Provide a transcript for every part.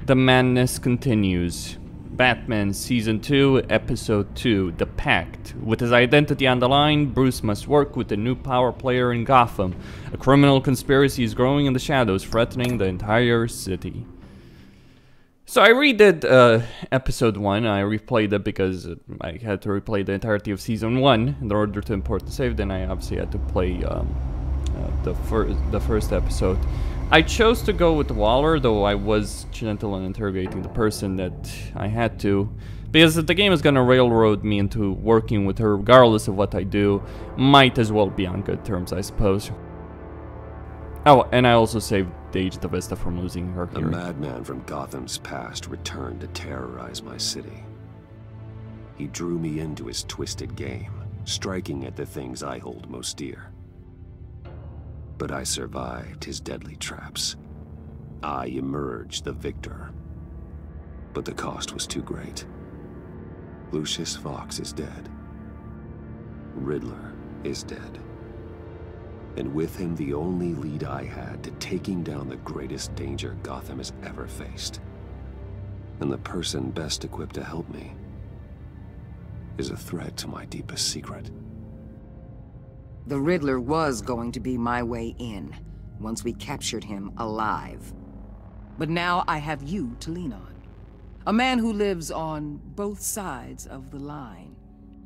The madness continues. Batman Season 2, Episode 2, The Pact. With his identity on the line, Bruce must work with a new power player in Gotham. A criminal conspiracy is growing in the shadows, threatening the entire city. So I redid Episode 1. I replayed it because I had to replay the entirety of Season 1 in order to import the save. Then I obviously had to play the first episode. I chose to go with Waller, though I was gentle in interrogating the person that I had to, because the game is gonna railroad me into working with her regardless of what I do. Might as well be on good terms, I suppose. Oh, and I also saved Dage the Vista from losing her hearing. A madman from Gotham's past returned to terrorize my city. He drew me into his twisted game, striking at the things I hold most dear. But I survived his deadly traps. I emerged the victor. But the cost was too great. Lucius Fox is dead. Riddler is dead. And with him the only lead I had to taking down the greatest danger Gotham has ever faced. And the person best equipped to help me is a threat to my deepest secret. The Riddler was going to be my way in, once we captured him alive. But now I have you to lean on. A man who lives on both sides of the line,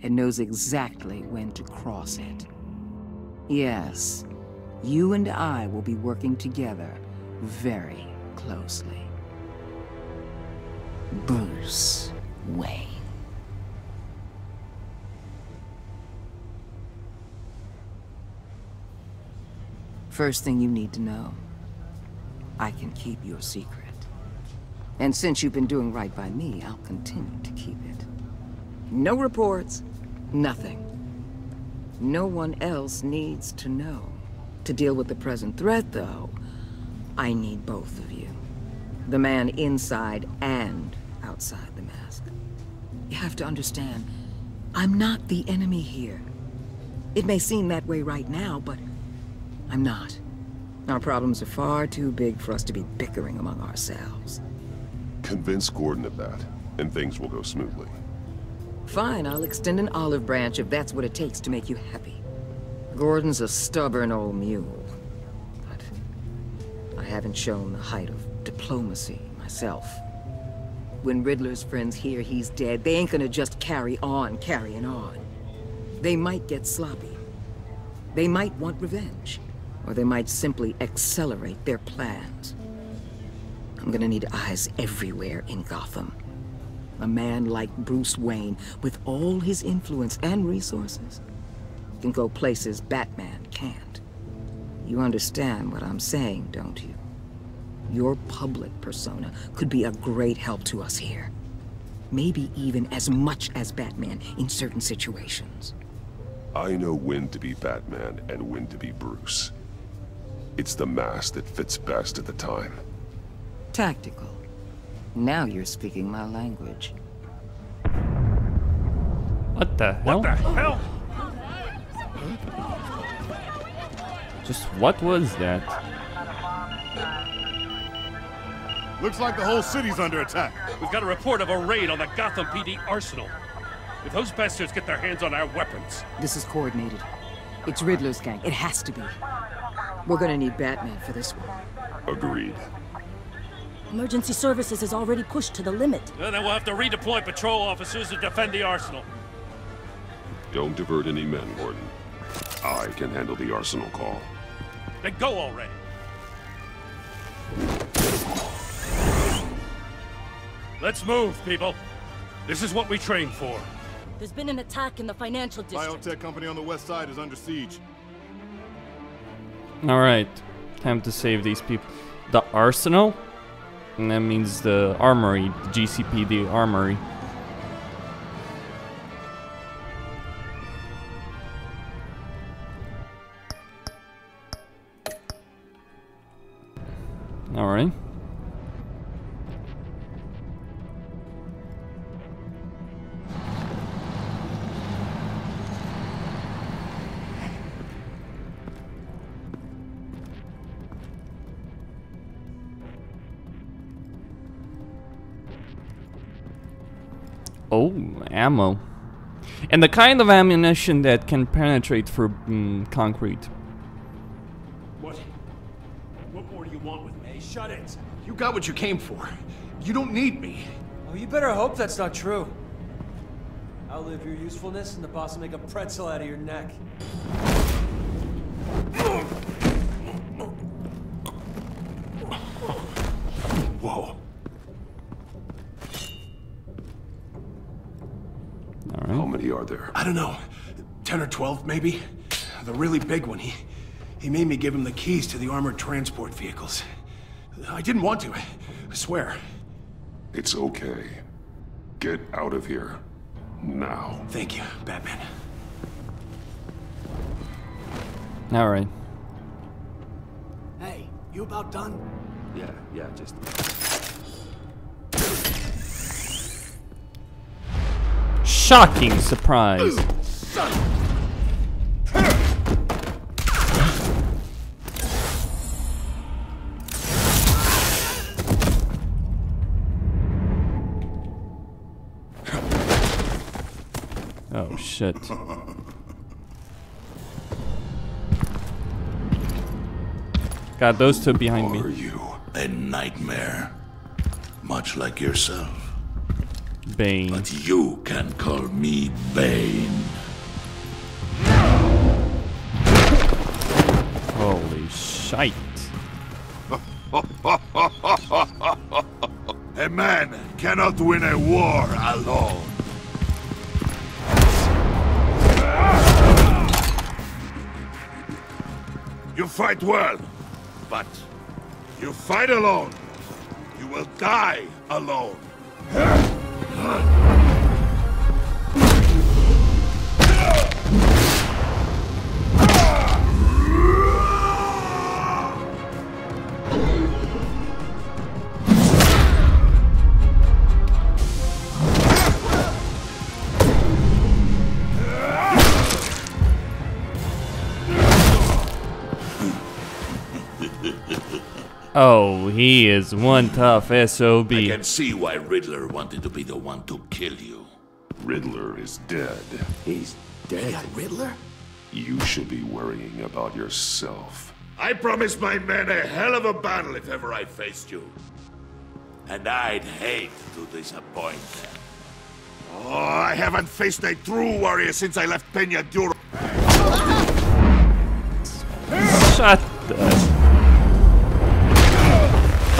and knows exactly when to cross it. Yes, you and I will be working together very closely. Bruce Wayne. First thing you need to know, I can keep your secret. And since you've been doing right by me, I'll continue to keep it. No reports, nothing. No one else needs to know. To deal with the present threat, though, I need both of you. The man inside and outside the mask. You have to understand, I'm not the enemy here. It may seem that way right now, but I'm not. Our problems are far too big for us to be bickering among ourselves. Convince Gordon of that, and things will go smoothly. Fine, I'll extend an olive branch if that's what it takes to make you happy. Gordon's a stubborn old mule, but I haven't shown the height of diplomacy myself. When Riddler's friends hear he's dead, they ain't gonna just carry on carrying on. They might get sloppy. They might want revenge. Or they might simply accelerate their plans. I'm gonna need eyes everywhere in Gotham. A man like Bruce Wayne, with all his influence and resources, can go places Batman can't. You understand what I'm saying, don't you? Your public persona could be a great help to us here. Maybe even as much as Batman in certain situations. I know when to be Batman and when to be Bruce. It's the mask that fits best at the time. Tactical. Now you're speaking my language. What the hell? What the hell? Just what was that? Looks like the whole city's under attack. We've got a report of a raid on the Gotham PD arsenal. If those bastards get their hands on our weapons... This is coordinated. It's Riddler's gang. It has to be. We're gonna need Batman for this one. Agreed. Emergency services is already pushed to the limit. Then we'll have to redeploy patrol officers to defend the arsenal. Don't divert any men, Gordon. I can handle the arsenal call. Then go already. Let's move, people. This is what we trained for. There's been an attack in the financial district. Biotech company on the west side is under siege. Alright, time to save these people. The arsenal? And that means the armory, the GCP, the armory. Alright. Oh, ammo. And the kind of ammunition that can penetrate through concrete. What more do you want with me? Shut it! You got what you came for. You don't need me. Oh, you better hope that's not true. Outlive your usefulness and the boss will make a pretzel out of your neck. Whoa. All right. How many are there? I don't know. 10 or 12, maybe? The really big one, he made me give him the keys to the armored transport vehicles. I didn't want to, I swear. It's okay. Get out of here. Now. Thank you, Batman. All right. Hey, you about done? Yeah, just... Shocking surprise. Oh shit. Got those two behind me. Are you? A nightmare. Much like yourself. Bane. But you can call me Bane. Holy shite. A man cannot win a war alone. You fight well, but you fight alone. You will die alone. Oh, he is one tough SOB. I can see why Riddler wanted to be the one to kill you. Riddler is dead. He's dead. Riddler? You should be worrying about yourself. I promised my men a hell of a battle if ever I faced you. And I'd hate to disappoint them. Oh, I haven't faced a true warrior since I left Peña Duro. Shut the...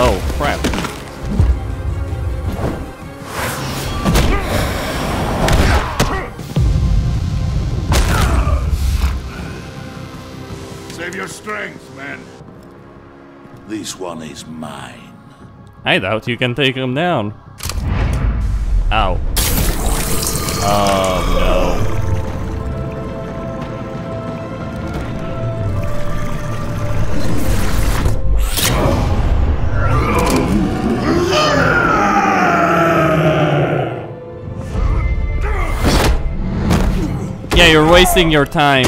Oh, crap. Save your strength, man. This one is mine. I doubt you can take him down. Ow. Oh, no. Yeah, you're wasting your time.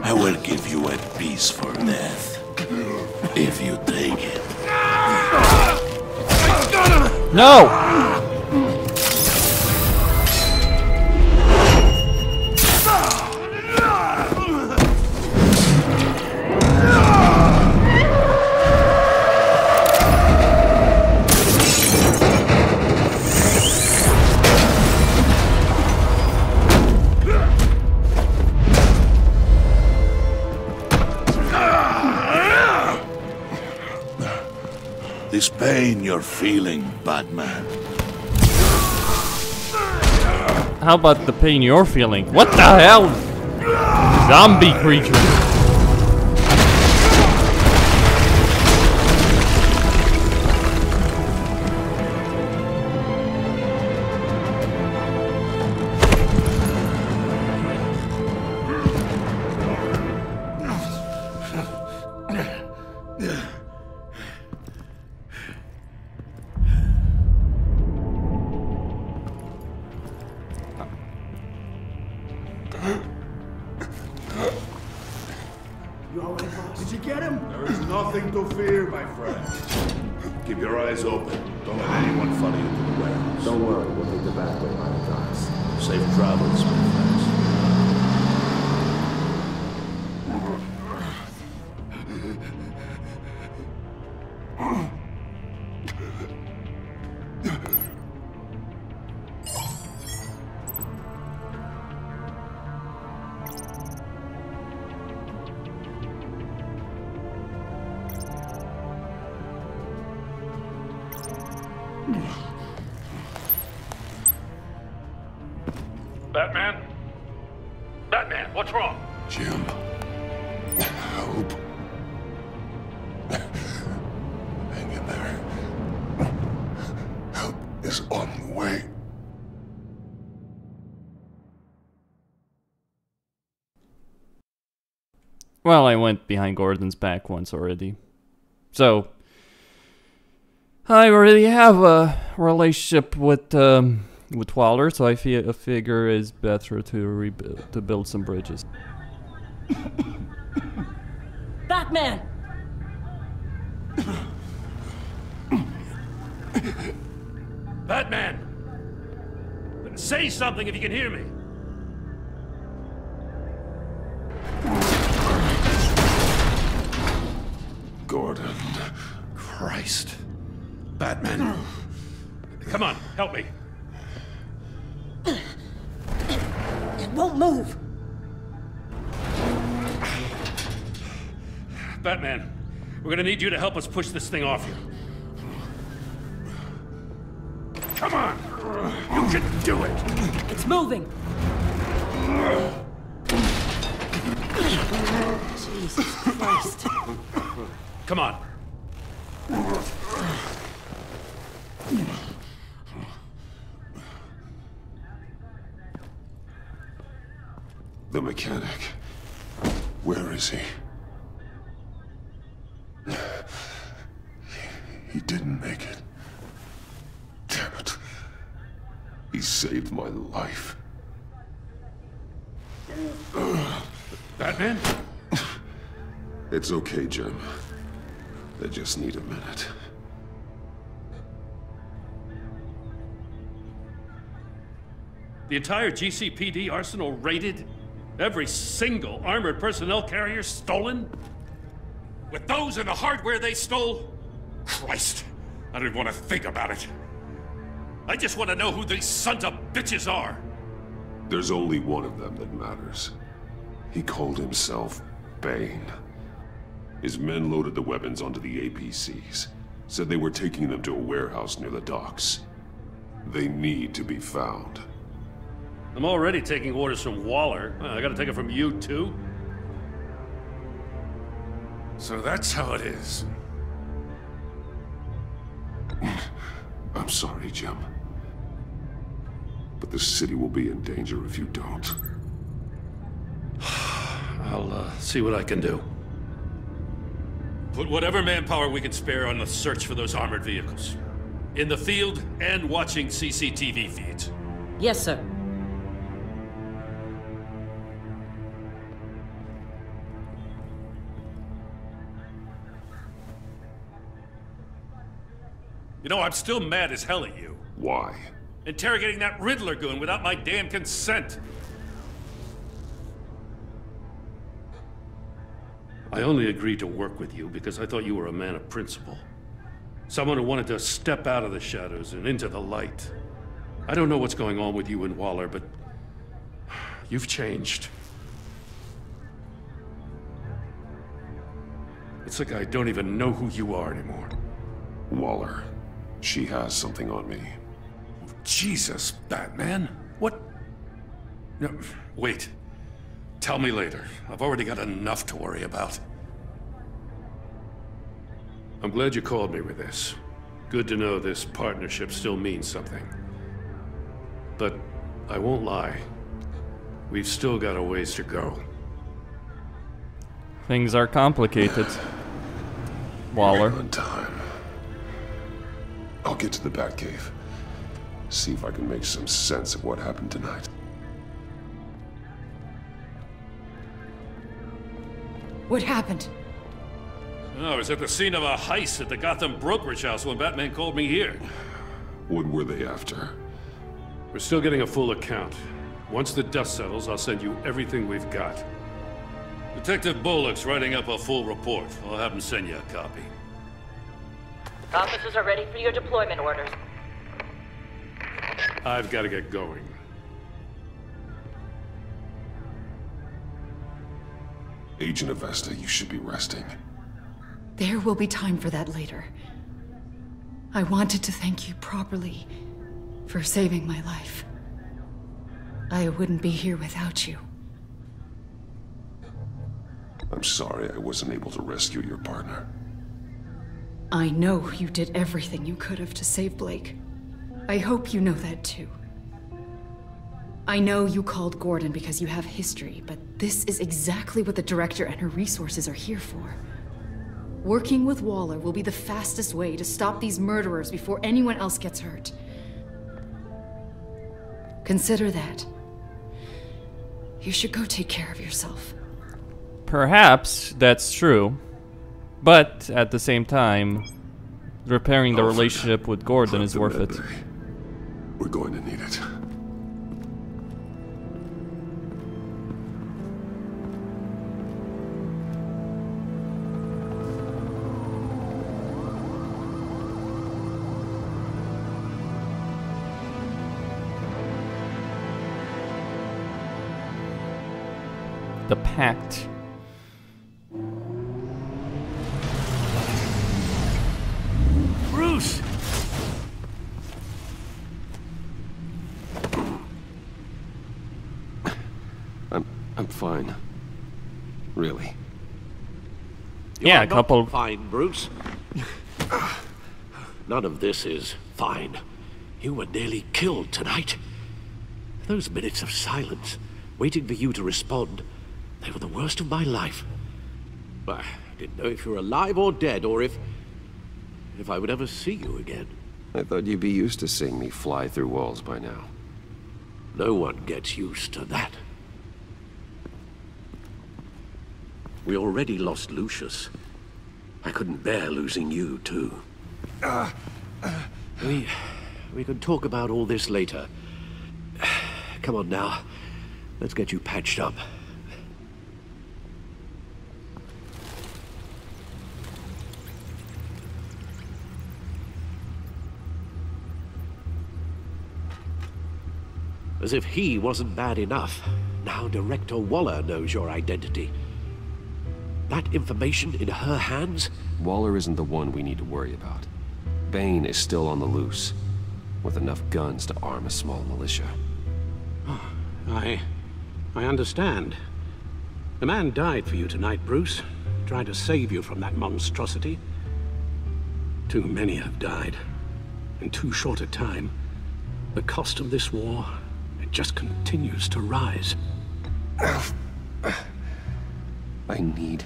I will give you a piece for death. If you take it. No! This pain you're feeling, Batman. How about the pain you're feeling? What the hell? Zombie creature. You all right, boss? Did you get him? There is nothing to fear, my friend. Keep your eyes open. Don't let anyone follow you to the warehouse. Don't worry, we'll take the back way by the docks. Safe travels, my friends. Batman? Batman, what's wrong? Jim. Help. Hang in there. Help is on the way. Well, I went behind Gordon's back once already. So, I already have a relationship with Waller, so I figure it's better to build some bridges. Batman! Batman! Say something if you can hear me. Gordon. Christ. Batman. Come on, help me. It won't move! Batman, we're gonna need you to help us push this thing off you. Come on! You can do it! It's moving! Jesus Christ. Come on. The mechanic. Where is he? He didn't make it. Damn it. He saved my life. Batman? It's okay, Jim. I just need a minute. The entire GCPD arsenal raided? Every single armored personnel carrier stolen? With those and the hardware they stole? Christ, I don't even want to think about it. I just want to know who these sons of bitches are. There's only one of them that matters. He called himself Bane. His men loaded the weapons onto the APCs. Said they were taking them to a warehouse near the docks. They need to be found. I'm already taking orders from Waller. I gotta take it from you, too? So that's how it is. I'm sorry, Jim. But the city will be in danger if you don't. I'll see what I can do. Put whatever manpower we can spare on the search for those armored vehicles. In the field and watching CCTV feeds. Yes, sir. You know, I'm still mad as hell at you. Why? Interrogating that Riddler goon without my damn consent. I only agreed to work with you because I thought you were a man of principle. Someone who wanted to step out of the shadows and into the light. I don't know what's going on with you and Waller, but you've changed. It's like I don't even know who you are anymore. Waller. She has something on me. Jesus, Batman. What? No, wait. Tell me later. I've already got enough to worry about. I'm glad you called me with this. Good to know this partnership still means something. But I won't lie. We've still got a ways to go. Things are complicated. Waller. On time. I'll get to the Batcave. See if I can make some sense of what happened tonight. What happened? I was at the scene of a heist at the Gotham brokerage house when Batman called me here. What were they after? We're still getting a full account. Once the dust settles, I'll send you everything we've got. Detective Bullock's writing up a full report. I'll have him send you a copy. Officers are ready for your deployment orders. I've got to get going. Agent Avesta, you should be resting. There will be time for that later. I wanted to thank you properly for saving my life. I wouldn't be here without you. I'm sorry I wasn't able to rescue your partner. I know you did everything you could have to save Blake. I hope you know that too. I know you called Gordon because you have history, but this is exactly what the director and her resources are here for. Working with Waller will be the fastest way to stop these murderers before anyone else gets hurt. Consider that. You should go take care of yourself. Perhaps that's true, but at the same time, repairing the relationship with Gordon is worth it. We're going to need it. The Pact. Bruce! I'm fine. Really. Yeah, a couple. Fine, Bruce. None of this is fine. You were nearly killed tonight. Those minutes of silence, waiting for you to respond, they were the worst of my life. I didn't know if you were alive or dead, or if I would ever see you again. I thought you'd be used to seeing me fly through walls by now. No one gets used to that. We already lost Lucius. I couldn't bear losing you, too. We can talk about all this later. Come on now. Let's get you patched up. As if he wasn't bad enough, now Director Waller knows your identity. That information in her hands? Waller isn't the one we need to worry about. Bane is still on the loose, with enough guns to arm a small militia. Oh, I understand. The man died for you tonight, Bruce. Tried to save you from that monstrosity. Too many have died. In too short a time. The cost of this war, it just continues to rise. I need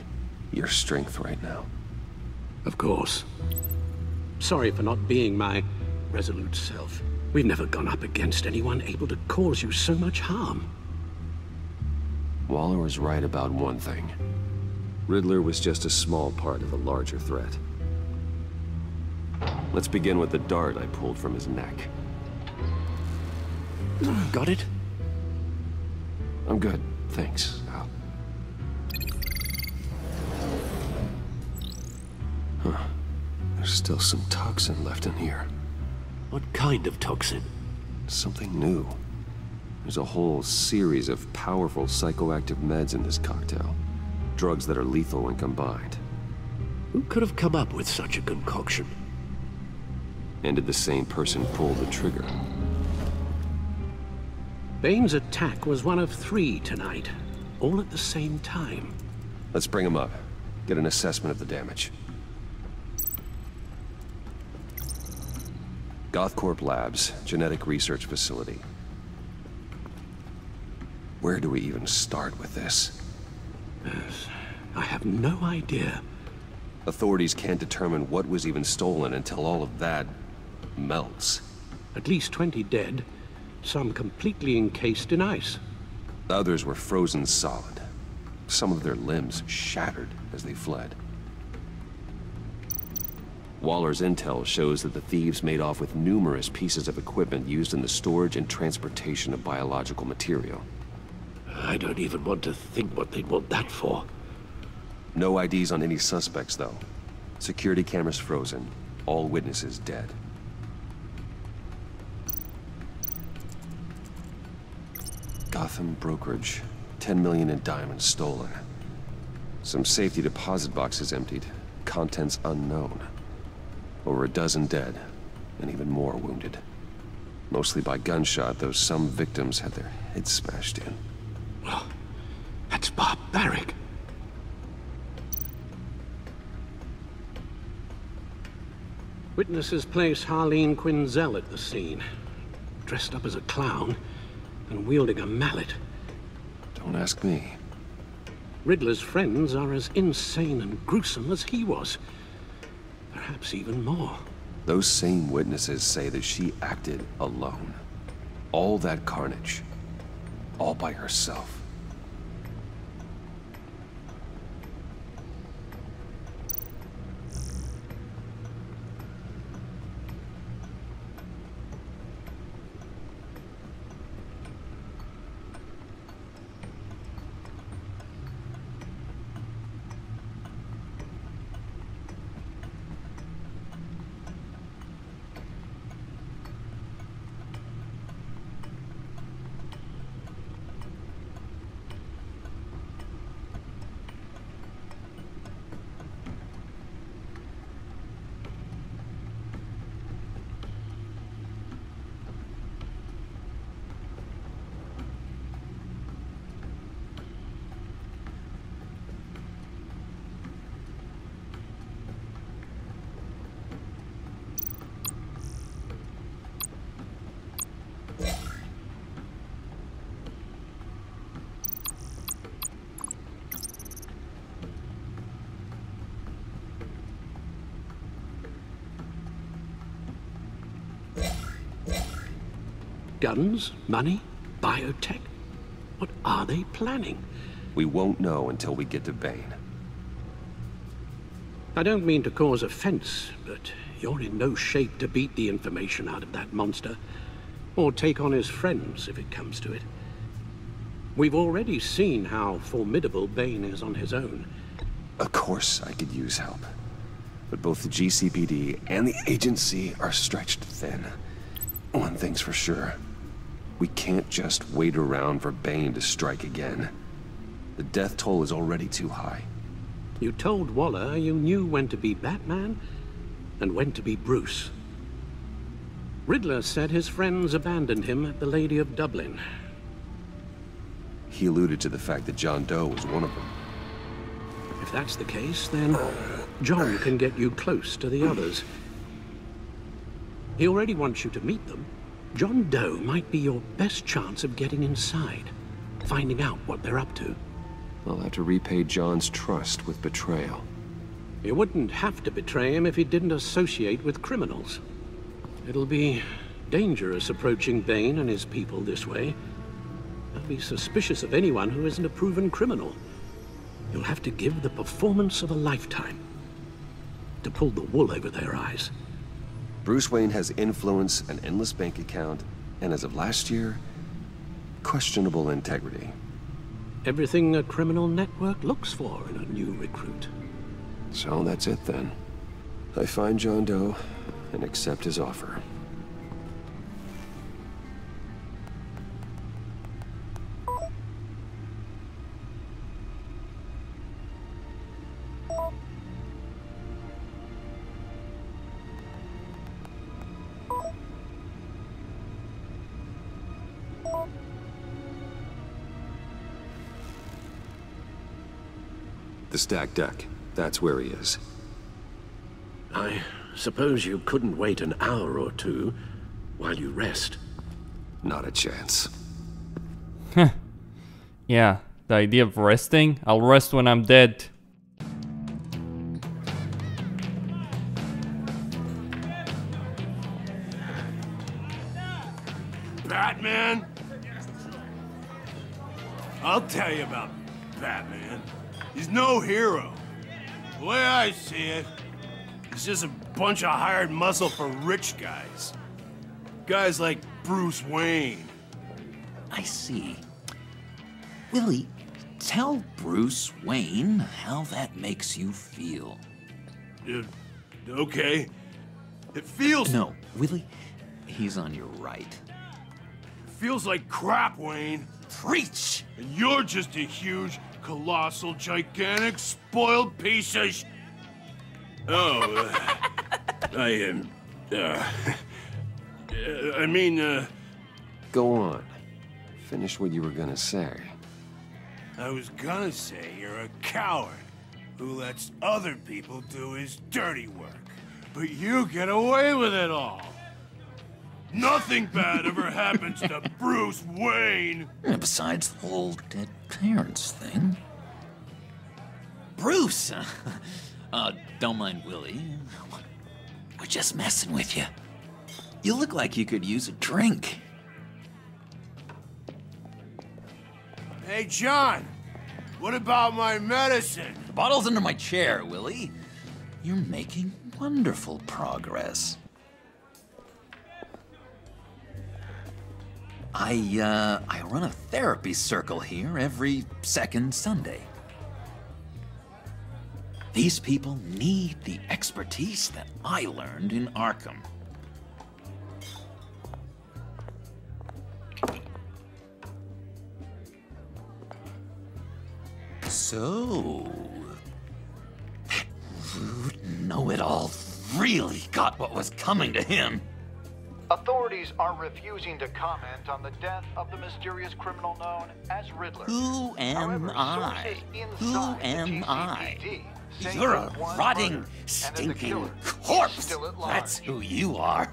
your strength right now. Of course. Sorry for not being my resolute self. We've never gone up against anyone able to cause you so much harm. Waller was right about one thing. Riddler was just a small part of a larger threat. Let's begin with the dart I pulled from his neck. Got it? I'm good, thanks, Al. Huh. There's still some toxin left in here. What kind of toxin? Something new. There's a whole series of powerful psychoactive meds in this cocktail. Drugs that are lethal when combined. Who could have come up with such a concoction? And did the same person pull the trigger? Bane's attack was one of 3 tonight, all at the same time. Let's bring him up. Get an assessment of the damage. Gothcorp Labs, genetic research facility. Where do we even start with this? Yes, I have no idea. Authorities can't determine what was even stolen until all of that melts. At least 20 dead, some completely encased in ice. Others were frozen solid. some of their limbs shattered as they fled. Waller's intel shows that the thieves made off with numerous pieces of equipment used in the storage and transportation of biological material. I don't even want to think what they'd want that for. No IDs on any suspects, though. Security cameras frozen. All witnesses dead. Gotham brokerage. 10 million in diamonds stolen. Some safety deposit boxes emptied. Contents unknown. Over a dozen dead, and even more wounded. Mostly by gunshot, though some victims had their heads smashed in. Well, that's barbaric. Witnesses place Harleen Quinzel at the scene, dressed up as a clown and wielding a mallet. Don't ask me. Riddler's friends are as insane and gruesome as he was. Perhaps even more. Those same witnesses say that she acted alone. All that carnage. All by herself. Guns, money, biotech. What are they planning? We won't know until we get to Bane. I don't mean to cause offense, but you're in no shape to beat the information out of that monster, or take on his friends if it comes to it. We've already seen how formidable Bane is on his own. Of course I could use help. But both the GCPD and the agency are stretched thin. One thing's for sure. We can't just wait around for Bane to strike again. The death toll is already too high. You told Waller you knew when to be Batman and when to be Bruce. Riddler said his friends abandoned him at the Lady of Dublin. He alluded to the fact that John Doe was one of them. If that's the case, then John can get you close to the others. He already wants you to meet them. John Doe might be your best chance of getting inside, finding out what they're up to. I'll have to repay John's trust with betrayal. You wouldn't have to betray him if he didn't associate with criminals. It'll be dangerous approaching Bane and his people this way. They'll be suspicious of anyone who isn't a proven criminal. You'll have to give the performance of a lifetime to pull the wool over their eyes. Bruce Wayne has influence, an endless bank account, and as of last year, questionable integrity. Everything a criminal network looks for in a new recruit. So that's it then. I find John Doe and accept his offer. The stacked deck. That's where he is. I suppose you couldn't wait an hour or two while you rest. Not a chance. Yeah, the idea of resting? I'll rest when I'm dead. Batman? I'll tell you about Batman. He's no hero. The way I see it, he's just a bunch of hired muscle for rich guys. Guys like Bruce Wayne. I see. Willie, tell Bruce Wayne how that makes you feel. Okay. It feels... No, Willie, he's on your right. It feels like crap, Wayne. Preach! And you're just a huge, colossal, gigantic, spoiled piece of Go on. Finish what you were gonna say. I was gonna say you're a coward who lets other people do his dirty work. But you get away with it all. Nothing bad ever happens to Bruce Wayne. Besides the whole dead parents thing. Bruce! Don't mind Willie. We're just messing with you. You look like you could use a drink. Hey, John. What about my medicine? The bottle's under my chair, Willie. You're making wonderful progress. I run a therapy circle here every second Sunday. These people need the expertise that I learned in Arkham. So, that rude know-it-all really got what was coming to him. Authorities are refusing to comment on the death of the mysterious criminal known as Riddler. Who am I? Who am I? You're a rotting, stinking corpse. That's who you are.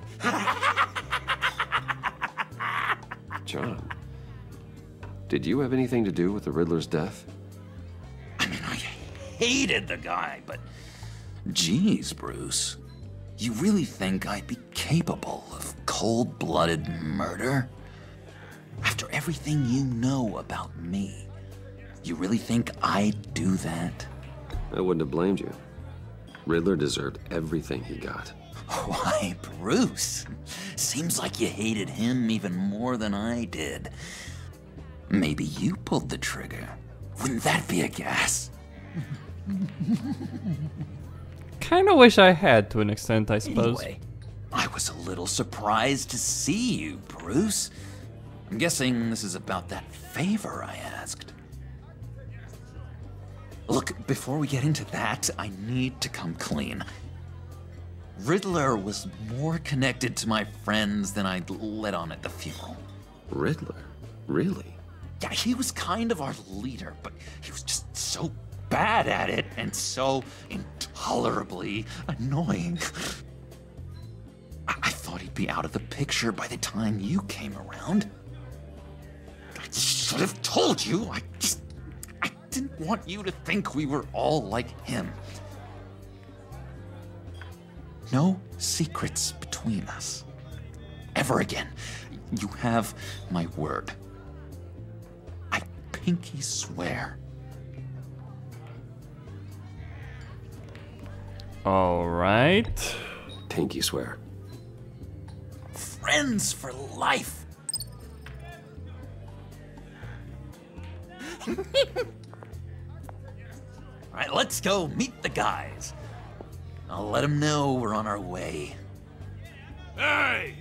John, did you have anything to do with the Riddler's death? I mean, I hated the guy, but geez, Bruce. You really think I'd be capable of cold-blooded murder? After everything you know about me, you really think I'd do that? I wouldn't have blamed you. Riddler deserved everything he got. Why, Bruce? Seems like you hated him even more than I did. Maybe you pulled the trigger. Wouldn't that be a gas? Kinda wish I had, to an extent, I suppose. Anyway, I was a little surprised to see you, Bruce. I'm guessing this is about that favor I asked. Look, before we get into that, I need to come clean. Riddler was more connected to my friends than I'd let on at the funeral. Riddler? Really? Yeah, he was kind of our leader, but he was just so bad at it and so intolerably annoying. I thought he'd be out of the picture by the time you came around. I should have told you. I didn't want you to think we were all like him. No secrets between us. Ever again. You have my word. I pinky swear. All right. Pinky swear. Friends for life. All right, let's go meet the guys. I'll let them know we're on our way. Hey!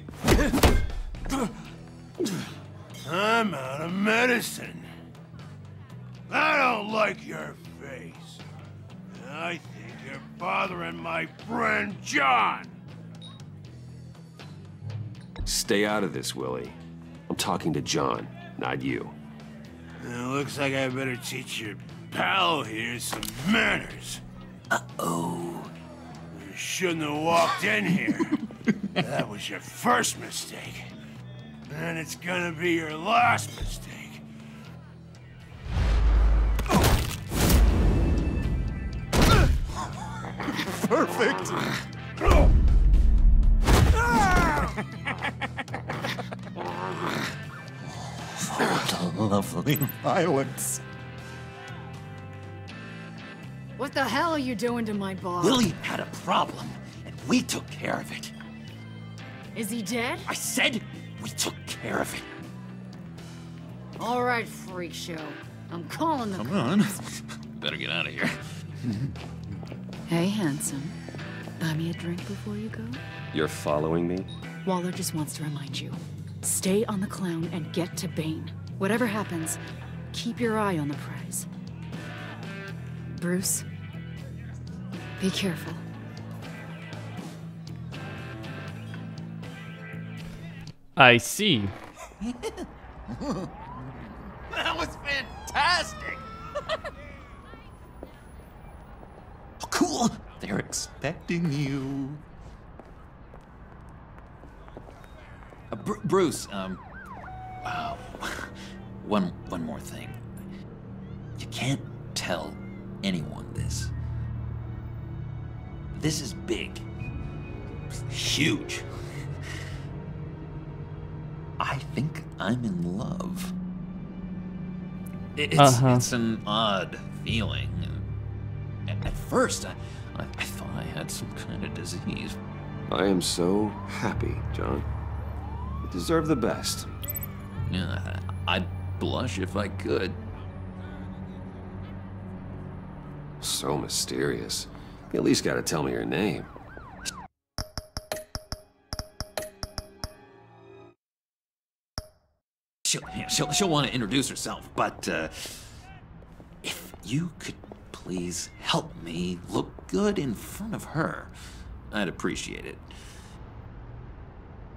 I'm out of medicine. I don't like your face. I think you're bothering my friend John. Stay out of this, Willie. I'm talking to John, not you. It looks like I better teach your pal here some manners. Uh-oh. You shouldn't have walked in here. That was your first mistake. And it's gonna be your last mistake. Perfect! What a lovely violence. What the hell are you doing to my bar? Willie had a problem, and we took care of it. Is he dead? I said we took care of it. All right, freak show. I'm calling the Come on. Better get out of here. Hey, handsome. Buy me a drink before you go? You're following me? Waller just wants to remind you. Stay on the clown and get to Bane. Whatever happens, keep your eye on the prize. Bruce, be careful. I see. That was fantastic! Oh, cool! They're expecting you. Bruce, wow. One more thing. You can't tell anyone this. This is big. Huge. I think I'm in love. It's an odd feeling. At first, I thought I had some kind of disease. I am so happy, John. You deserve the best. Yeah, I'd blush if I could. So mysterious. You at least gotta tell me your name. She'll want to introduce herself, but if you could please help me look good in front of her, I'd appreciate it.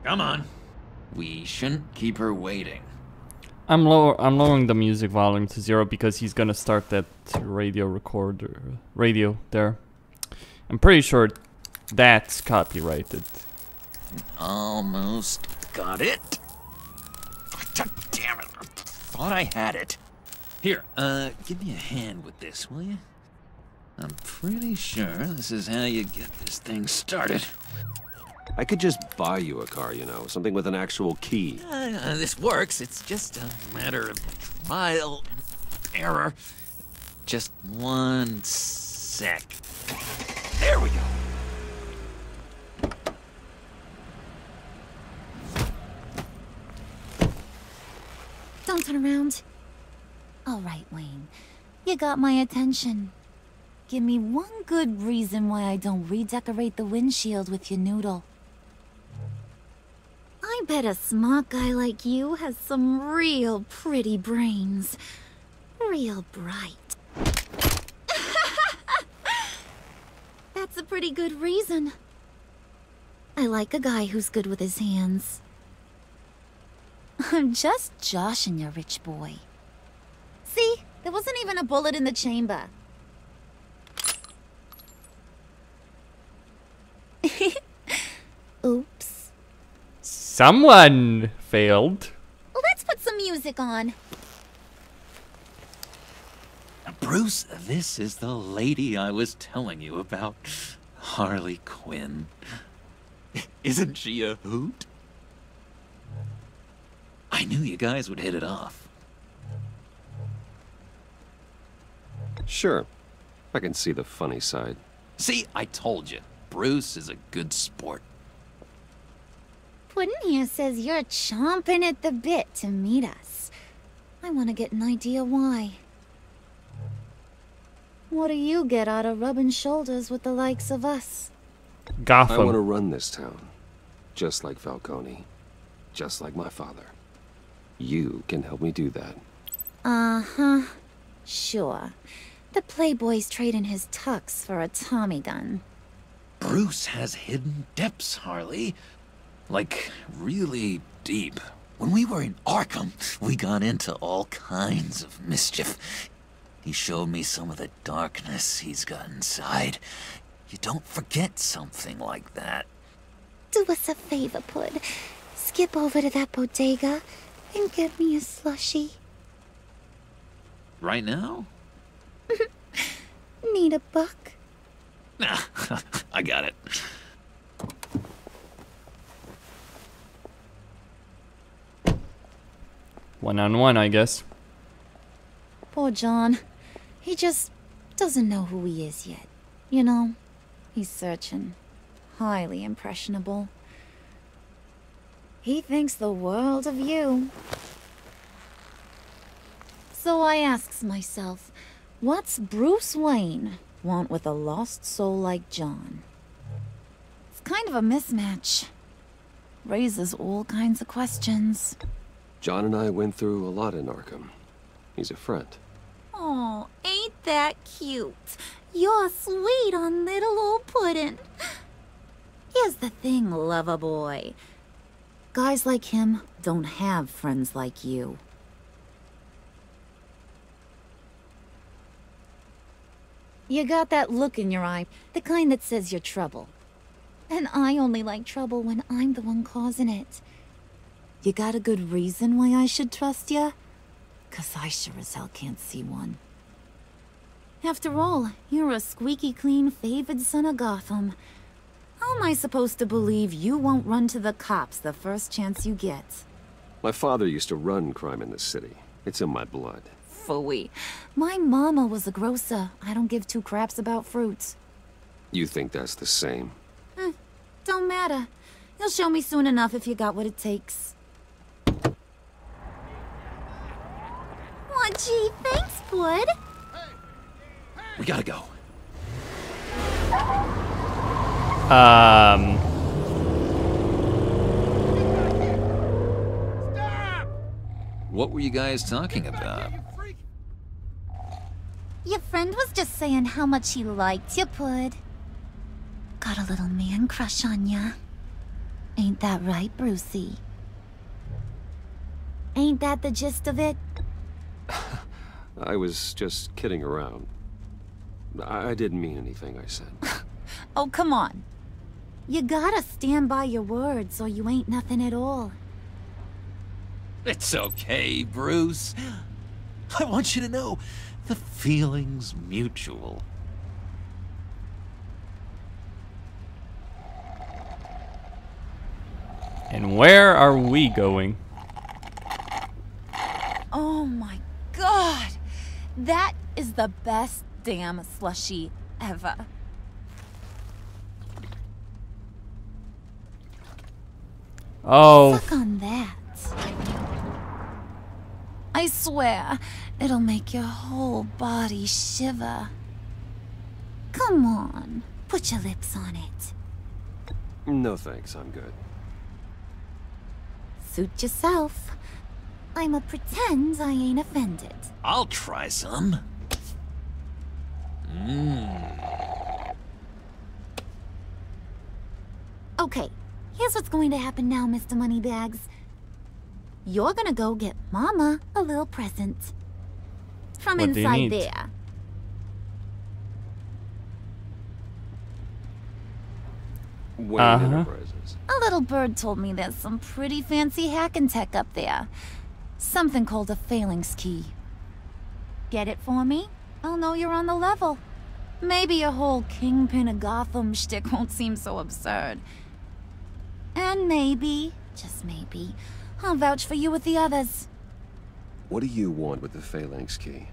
Come on. We shouldn't keep her waiting. I'm lowering the music volume to 0 because he's gonna start that radio there. I'm pretty sure that's copyrighted. Almost got it. God damn it. I thought I had it. Here, give me a hand with this, will you? I'm pretty sure this is how you get this thing started. I could just buy you a car, you know, something with an actual key. This works. It's just a matter of trial and error. Just one sec. There we go. Don't turn around. All right, Wayne. You got my attention. Give me one good reason why I don't redecorate the windshield with your noodle. I bet a smart guy like you has some real pretty brains. Real bright. That's a pretty good reason. I like a guy who's good with his hands. I'm just joshing you, rich boy. See? There wasn't even a bullet in the chamber. Oops. Someone failed. Let's put some music on. Bruce, this is the lady I was telling you about. Harley Quinn. Isn't she a hoot? I knew you guys would hit it off. Sure. I can see the funny side. See, I told you. Bruce is a good sport. Puddin' here says you're chomping at the bit to meet us. I want to get an idea why. What do you get out of rubbing shoulders with the likes of us? Gotham. I want to run this town. Just like Falcone. Just like my father. You can help me do that. Uh-huh. Sure. The Playboy's trading his tux for a Tommy gun. Bruce has hidden depths, Harley. Like, really deep. When we were in Arkham, we got into all kinds of mischief. He showed me some of the darkness he's got inside. You don't forget something like that. Do us a favor, Pud. Skip over to that bodega and get me a slushie. Right now? Need a buck? Nah, I got it. One-on-one, I guess. Poor John. He just Doesn't know who he is yet. You know, he's searching. Highly impressionable. He thinks the world of you. So I asks myself, what's Bruce Wayne want with a lost soul like John? It's kind of a mismatch. Raises all kinds of questions. John and I went through a lot in Arkham. He's a friend. Oh, ain't that cute? You're sweet on little old puddin'. Here's the thing, lover boy. Guys like him don't have friends like you. You got that look in your eye, the kind that says you're trouble. And I only like trouble when I'm the one causing it. You got a good reason why I should trust you? 'Cause I sure as hell can't see one. After all, you're a squeaky clean favored son of Gotham. How am I supposed to believe you won't run to the cops the first chance you get? My father used to run crime in this city. It's in my blood. Phooey. My mama was a grocer. I don't give two craps about fruits. You think that's the same? Don't matter. You'll show me soon enough if you got what it takes. Aw, gee, thanks, bud. We gotta go. What were you guys talking about? Your friend was just saying how much he liked you, Pud. Got a little man crush on ya. Ain't that right, Brucey? Ain't that the gist of it? I was just kidding around. I didn't mean anything I said. Oh, come on. You gotta stand by your words or you ain't nothing at all. It's okay, Bruce. I want you to know the feeling's mutual. And where are we going? Oh my god! That is the best damn slushie ever. Oh. Suck on that. I swear, it'll make your whole body shiver. Come on, put your lips on it. No thanks, I'm good. Suit yourself. I'ma pretend I ain't offended. I'll try some. Okay, here's what's going to happen now, Mr. Moneybags. You're gonna go get Mama a little present. From What do you inside need? there. Wayne Enterprises. A little bird told me there's some pretty fancy hacking tech up there. Something called a phalanx key. Get it for me? I'll know you're on the level. Maybe your whole Kingpin of Gotham shtick won't seem so absurd. And maybe, just maybe, I'll vouch for you with the others. What do you want with the phalanx key?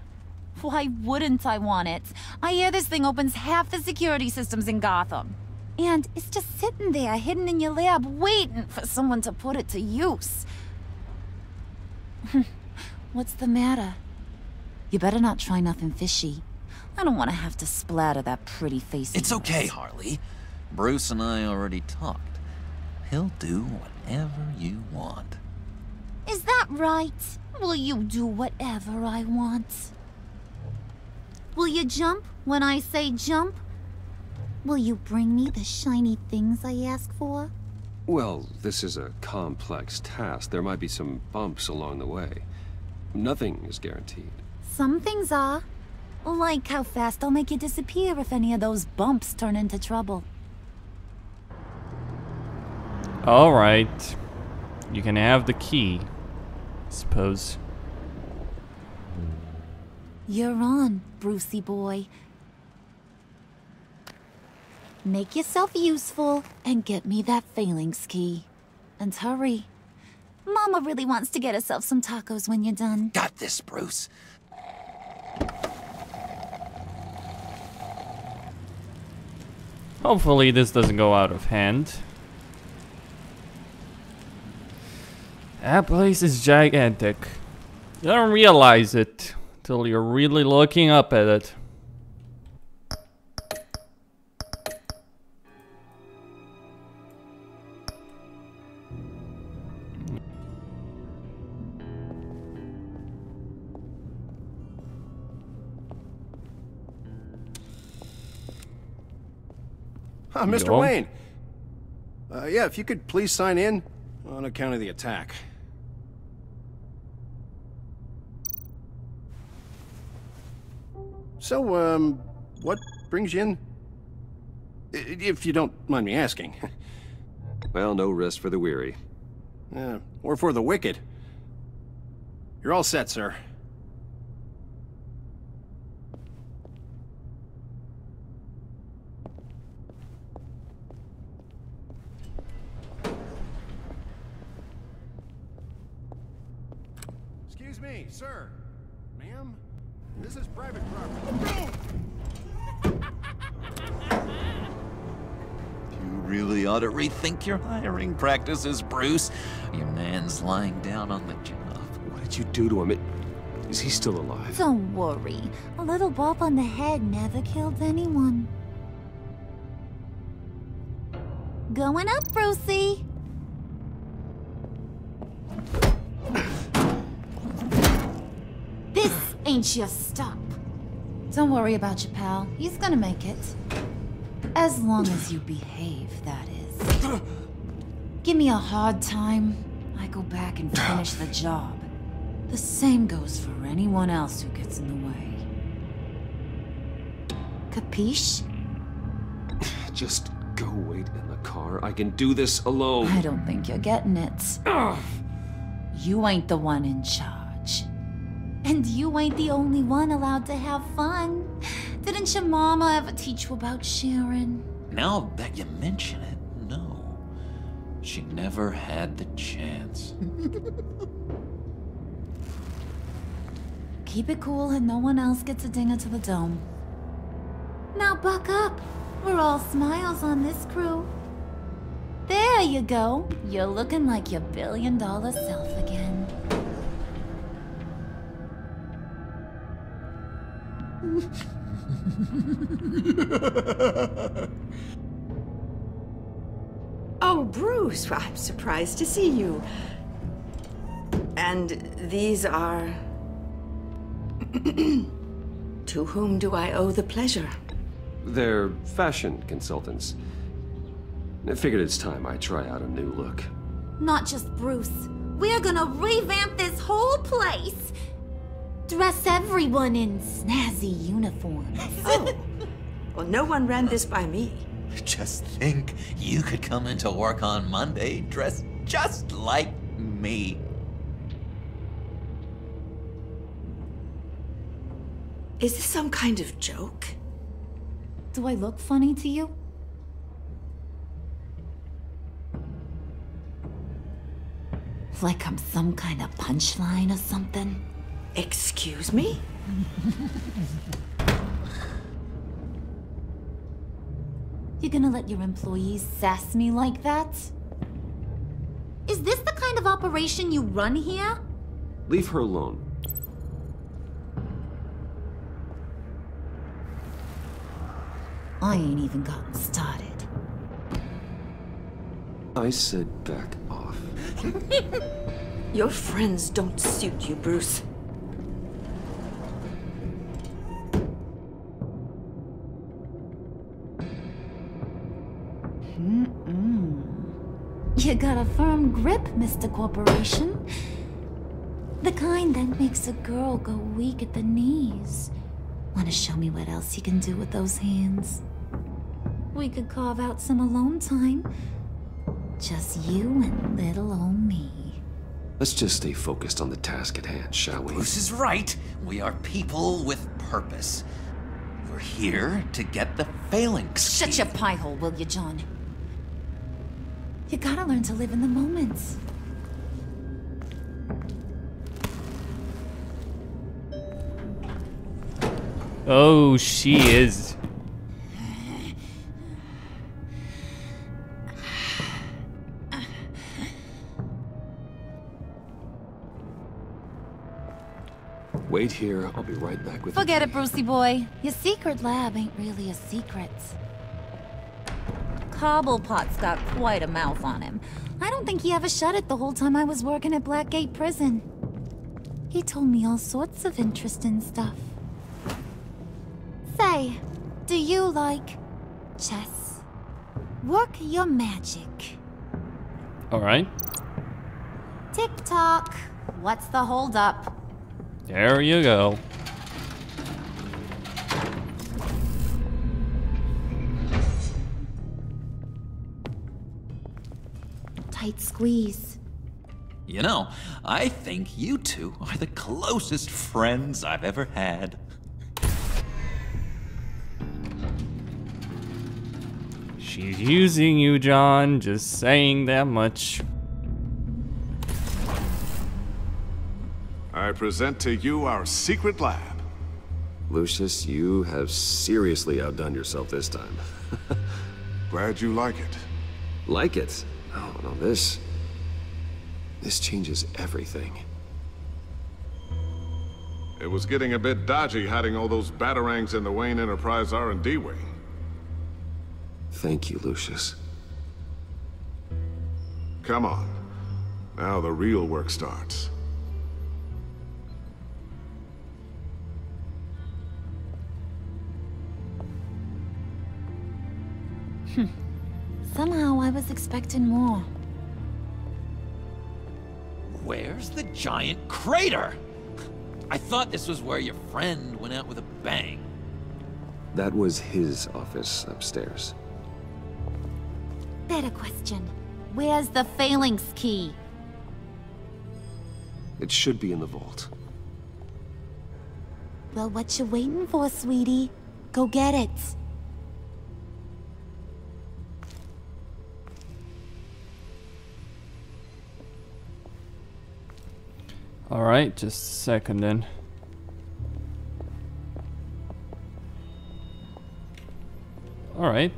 Why wouldn't I want it? I hear this thing opens half the security systems in Gotham. And it's just sitting there, hidden in your lab, waiting for someone to put it to use. What's the matter? You better not try nothing fishy. I don't want to have to splatter that pretty face. It's okay, Harley. Bruce and I already talked. He'll do whatever you want. Is that right? Will you do whatever I want? Will you jump when I say jump? Will you bring me the shiny things I ask for? Well, this is a complex task. There might be some bumps along the way. Nothing is guaranteed. Some things are. Like how fast I'll make you disappear if any of those bumps turn into trouble. Alright. You can have the key, I suppose. You're on, Brucey boy. Make yourself useful and get me that phalanx key. And hurry. Mama really wants to get herself some tacos when you're done. Got this, Bruce. Hopefully this doesn't go out of hand. That place is gigantic. You don't realize it till you're really looking up at it. Mr. Yo. Wayne. Yeah, if you could please sign in on account of the attack. So, what brings you in? If you don't mind me asking. Well, no rest for the weary. Or for the wicked. You're all set, sir. Excuse me, sir. Ma'am? This is private property. You really ought to rethink your hiring practices, Bruce. Your man's lying down on the job. What did you do to him? Is he still alive? Don't worry. A little bump on the head never killed anyone. Going up, Brucey. This ain't your stop. Don't worry about your pal. He's gonna make it. As long as you behave, that is. Give me a hard time, I go back and finish the job. The same goes for anyone else who gets in the way. Capiche? Just go wait in the car. I can do this alone. I don't think you're getting it. You ain't the one in charge. And you ain't the only one allowed to have fun. Didn't your mama ever teach you about sharing? Now that you mention it, no. She never had the chance. Keep it cool and no one else gets a dinger to the dome. Now buck up. We're all smiles on this crew. There you go. You're looking like your billion-dollar self again. Oh, Bruce, well, I'm surprised to see you. And these are... To whom do I owe the pleasure? They're fashion consultants. I figured it's time I try out a new look. Not just Bruce. We're gonna revamp this whole place. Dress everyone in snazzy uniforms. Oh, well, no one ran this by me. Just think, you could come into work on Monday dressed just like me. Is this some kind of joke? Do I look funny to you? Like I'm some kind of punchline or something? Excuse me? You gonna let your employees sass me like that? Is this the kind of operation you run here? Leave her alone. I ain't even gotten started. I said back off. Your friends don't suit you, Bruce. You got a firm grip, Mr. Corporation. The kind that makes a girl go weak at the knees. Wanna show me what else you can do with those hands? We could carve out some alone time. Just you and little old me. Let's just stay focused on the task at hand, shall we? Bruce is right. We are people with purpose. We're here to get the phalanx. Shut your pie hole, will you, John? You gotta learn to live in the moment. Oh, she is. Wait here, I'll be right back with Forget it, Brucey boy. Your secret lab ain't really a secret. Cobblepot's got quite a mouth on him. I don't think he ever shut it the whole time I was working at Blackgate Prison. He told me all sorts of interesting stuff. Say, do you like chess? Work your magic. Alright. Tick-tock. What's the holdup? There you go. Tight squeeze. You know, I think you two are the closest friends I've ever had. She's using you, John. Just saying that much. I present to you our secret lab. Lucius, you have seriously outdone yourself this time. Glad you like it. Like it? Oh, no, this changes everything. It was getting a bit dodgy hiding all those batarangs in the Wayne Enterprise R&D wing. Thank you, Lucius. Come on. Now the real work starts. Somehow I was expecting more. Where's the giant crater? I thought this was where your friend went out with a bang. That was his office upstairs. Better question. Where's the phalanx key? It should be in the vault. Well, what you waiting for, sweetie? Go get it. Alright, just a second then. Alright,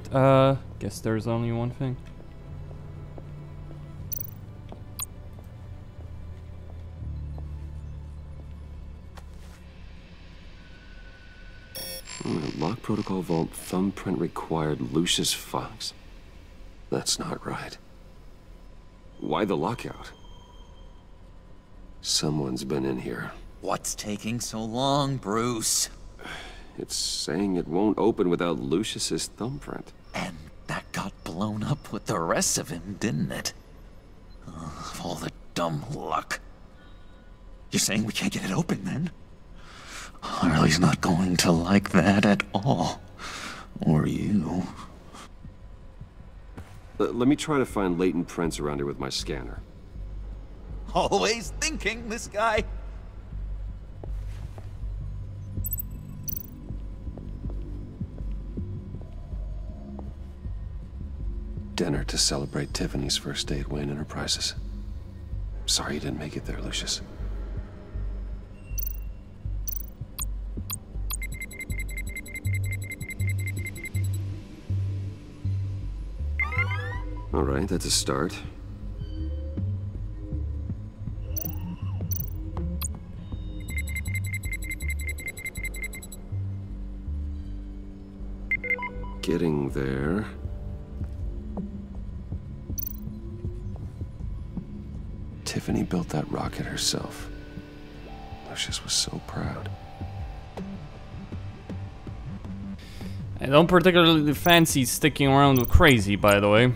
guess there's only one thing. Lock protocol vault thumbprint required Lucius Fox. That's not right. Why the lockout? Someone's been in here. What's taking so long, Bruce? It's saying it won't open without Lucius's thumbprint. And that got blown up with the rest of him, didn't it? All the dumb luck. You're saying we can't get it open, then? Harley's not going to like that at all. Or you. Let me try to find latent prints around here with my scanner. Always thinking, this guy. Dinner to celebrate Tiffany's first day at Wayne Enterprises. Sorry you didn't make it there, Lucius. All right, that's a start. Getting there. Tiffany built that rocket herself. Lucius was so proud. I don't particularly fancy sticking around with Crazy, by the way.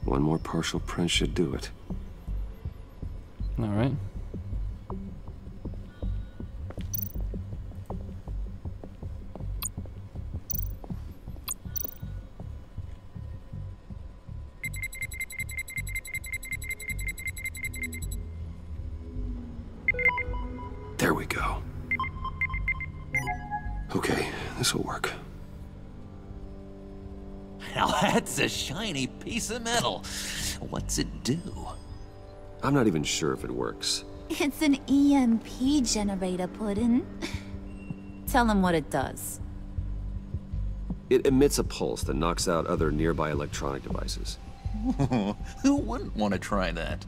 One more partial print should do it. All right. There we go. Okay, this will work. Now that's a shiny piece of metal. What's it do? I'm not even sure if it works. It's an EMP generator, Puddin'. Tell him what it does. It emits a pulse that knocks out other nearby electronic devices. Who wouldn't want to try that?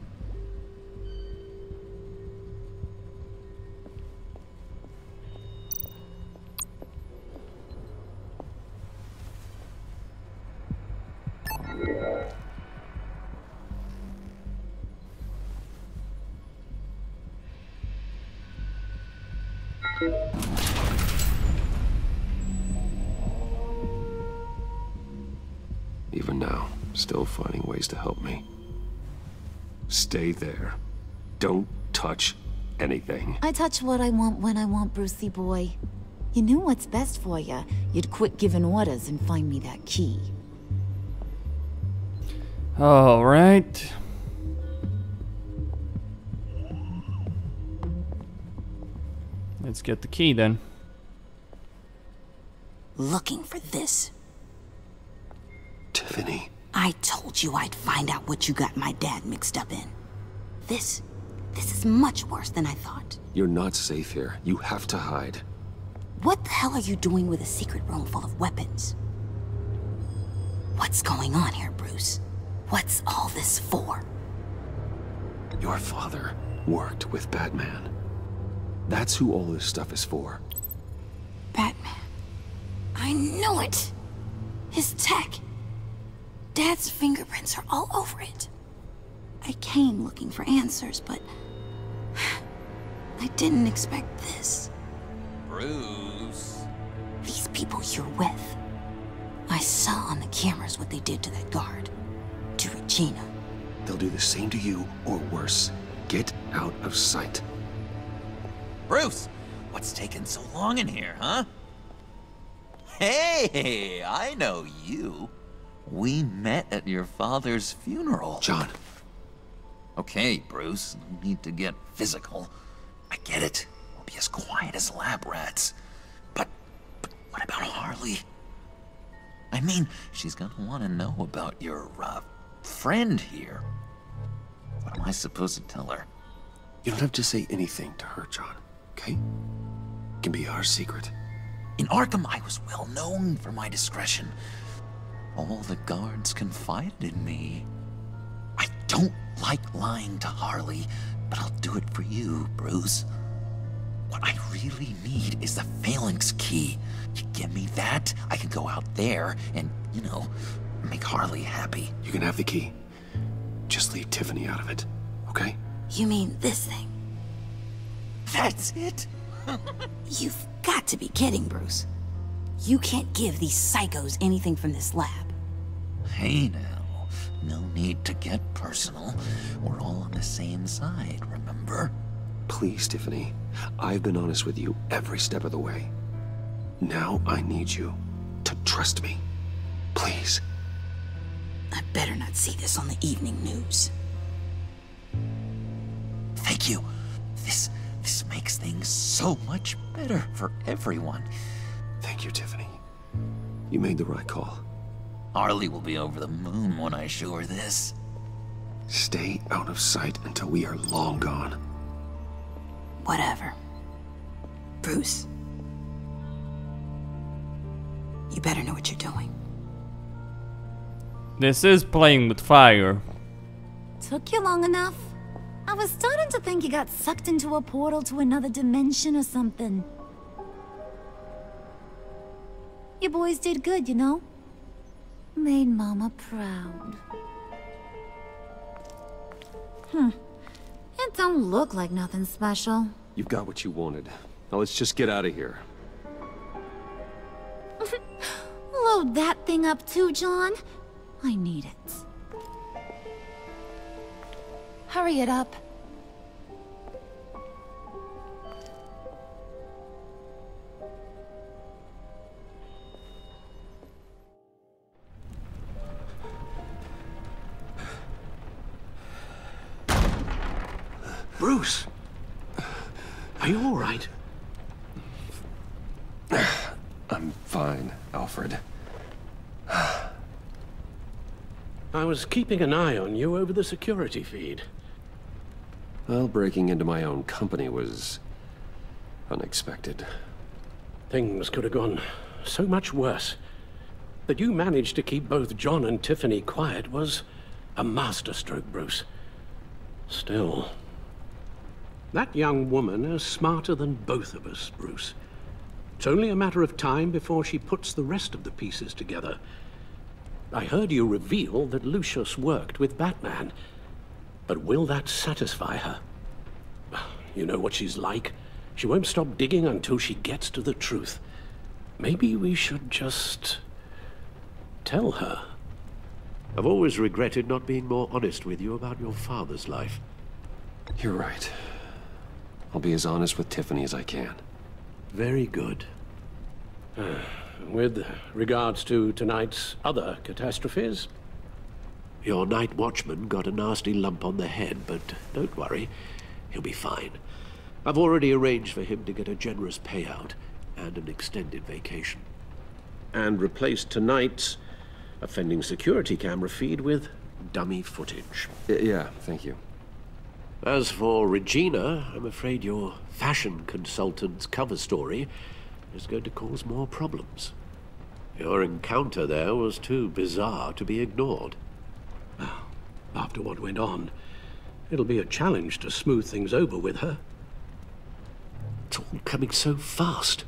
Even now, still finding ways to help me. Stay there. Don't touch anything. I touch what I want when I want, Brucey boy. You knew what's best for you. You'd quit giving orders and find me that key. All right. Let's get the key then. Looking for this. Tiffany. I told you I'd find out what you got my dad mixed up in. This is much worse than I thought. You're not safe here. You have to hide. What the hell are you doing with a secret room full of weapons? What's going on here, Bruce? What's all this for? Your father worked with Batman. That's who all this stuff is for. Batman. I knew it! His tech. Dad's fingerprints are all over it. I came looking for answers, but I didn't expect this. Bruce. These people you're with. I saw on the cameras what they did to that guard. To Regina. They'll do the same to you, or worse. Get out of sight. Bruce, what's taking so long in here, huh? Hey, I know you. We met at your father's funeral. John. Okay, Bruce, no need to get physical. I get it. We'll be as quiet as lab rats. But what about Harley? I mean, she's gonna want to know about your, friend here. What am I supposed to tell her? You don't have to say anything to her, John, okay? It can be our secret. In Arkham, I was well known for my discretion. All the guards confided in me. I don't like lying to Harley, but I'll do it for you, Bruce. What I really need is the Phalanx key. You give me that, I can go out there and, you know, make Harley happy. You can have the key. Just leave Tiffany out of it, okay? You mean this thing? That's it? You've got to be kidding, Bruce. You can't give these psychos anything from this lab. Hey now, no need to get personal. We're all on the same side, remember? Please, Tiffany. I've been honest with you every step of the way. Now I need you to trust me. Please. I better not see this on the evening news. Thank you. This makes things so much better for everyone. Thank you, Tiffany. You made the right call. Harley will be over the moon when I show her this. Stay out of sight until we are long gone. Whatever. Bruce. You better know what you're doing. This is playing with fire. Took you long enough? I was starting to think you got sucked into a portal to another dimension or something. You boys did good, you know? Made Mama proud. It don't look like nothing special. You've got what you wanted. Now let's just get out of here. Load that thing up too, John. I need it. Hurry it up. Bruce! Are you all right? I'm fine, Alfred. I was keeping an eye on you over the security feed. Well, breaking into my own company was unexpected. Things could have gone so much worse. That you managed to keep both John and Tiffany quiet was a masterstroke, Bruce. Still, that young woman is smarter than both of us, Bruce. It's only a matter of time before she puts the rest of the pieces together. I heard you reveal that Lucius worked with Batman. But will that satisfy her? You know what she's like. She won't stop digging until she gets to the truth. Maybe we should just tell her. I've always regretted not being more honest with you about your father's life. You're right. I'll be as honest with Tiffany as I can. Very good. With regards to tonight's other catastrophes? Your night watchman got a nasty lump on the head, but don't worry, he'll be fine. I've already arranged for him to get a generous payout and an extended vacation. And replaced tonight's offending security camera feed with dummy footage. Yeah, thank you. As for Regina, I'm afraid your fashion consultant's cover story is going to cause more problems. Your encounter there was too bizarre to be ignored. Well, after what went on, it'll be a challenge to smooth things over with her. It's all coming so fast.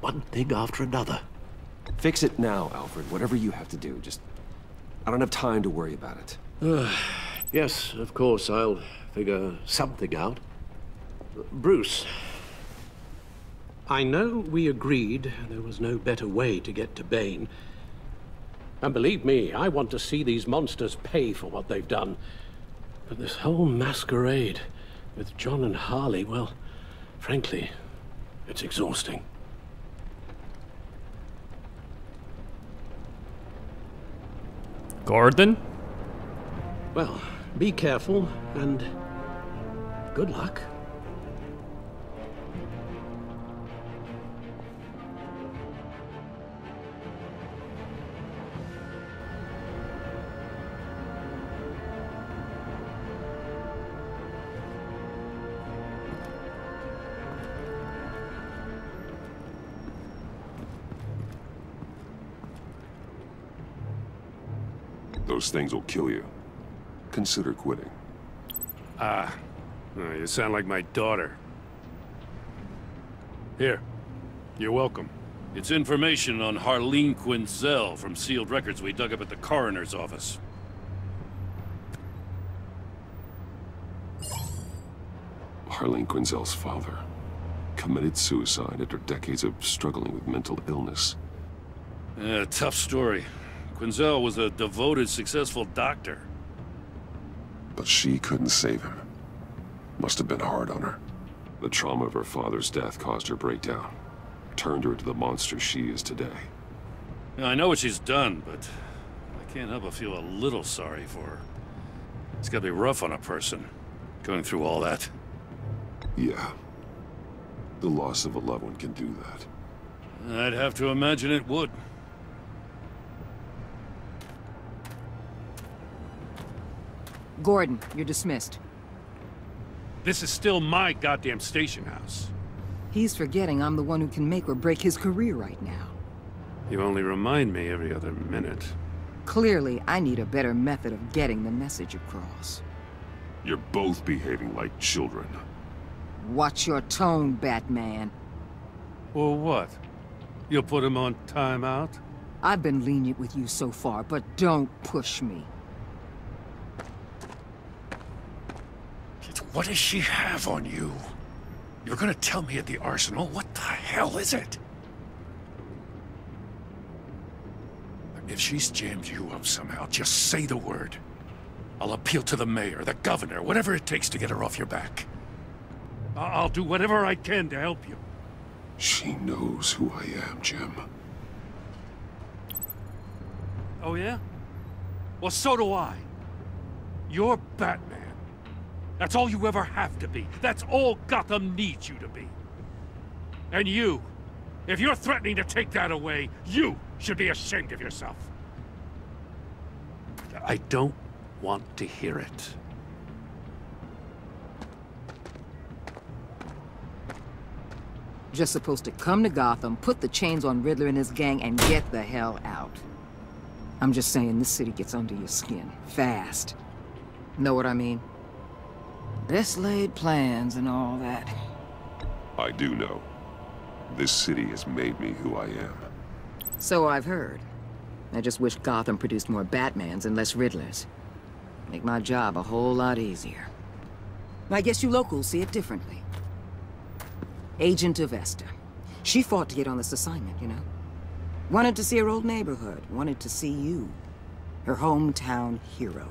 One thing after another. Fix it now, Alfred. Whatever you have to do. Just... I don't have time to worry about it. Yes, of course, I'll figure something out. Bruce. I know we agreed there was no better way to get to Bane. And believe me, I want to see these monsters pay for what they've done. But this whole masquerade with John and Harley, well, frankly, it's exhausting. Gordon? Well, be careful, and good luck. Those things will kill you. Consider quitting. You sound like my daughter. Here, you're welcome. It's information on Harleen Quinzel from sealed records we dug up at the coroner's office. Harleen Quinzel's father committed suicide after decades of struggling with mental illness. Yeah, tough story. Quinzel was a devoted, successful doctor. But she couldn't save him. Must have been hard on her. The trauma of her father's death caused her breakdown. Turned her into the monster she is today. Yeah, I know what she's done, but I can't help but feel a little sorry for her. It's gotta be rough on a person, going through all that. Yeah. The loss of a loved one can do that. I'd have to imagine it would. Gordon, you're dismissed. This is still my goddamn station house. He's forgetting I'm the one who can make or break his career right now. You only remind me every other minute. Clearly, I need a better method of getting the message across. You're both behaving like children. Watch your tone, Batman. Or what? You'll put him on timeout? I've been lenient with you so far, but don't push me. What does she have on you? You're gonna tell me at the arsenal? What the hell is it? If she's jammed you up somehow, just say the word. I'll appeal to the mayor, the governor, whatever it takes to get her off your back. I'll do whatever I can to help you. She knows who I am, Jim. Oh yeah? Well, so do I. You're Batman. That's all you ever have to be. That's all Gotham needs you to be. And you, if you're threatening to take that away, you should be ashamed of yourself. I don't want to hear it. Just supposed to come to Gotham, put the chains on Riddler and his gang, and get the hell out. I'm just saying this city gets under your skin. Fast. Know what I mean? Best laid plans and all that. I do know. This city has made me who I am. So I've heard. I just wish Gotham produced more Batmans and less Riddlers. Make my job a whole lot easier. I guess you locals see it differently. Agent of Esther. She fought to get on this assignment, you know? Wanted to see her old neighborhood. Wanted to see you. Her hometown hero.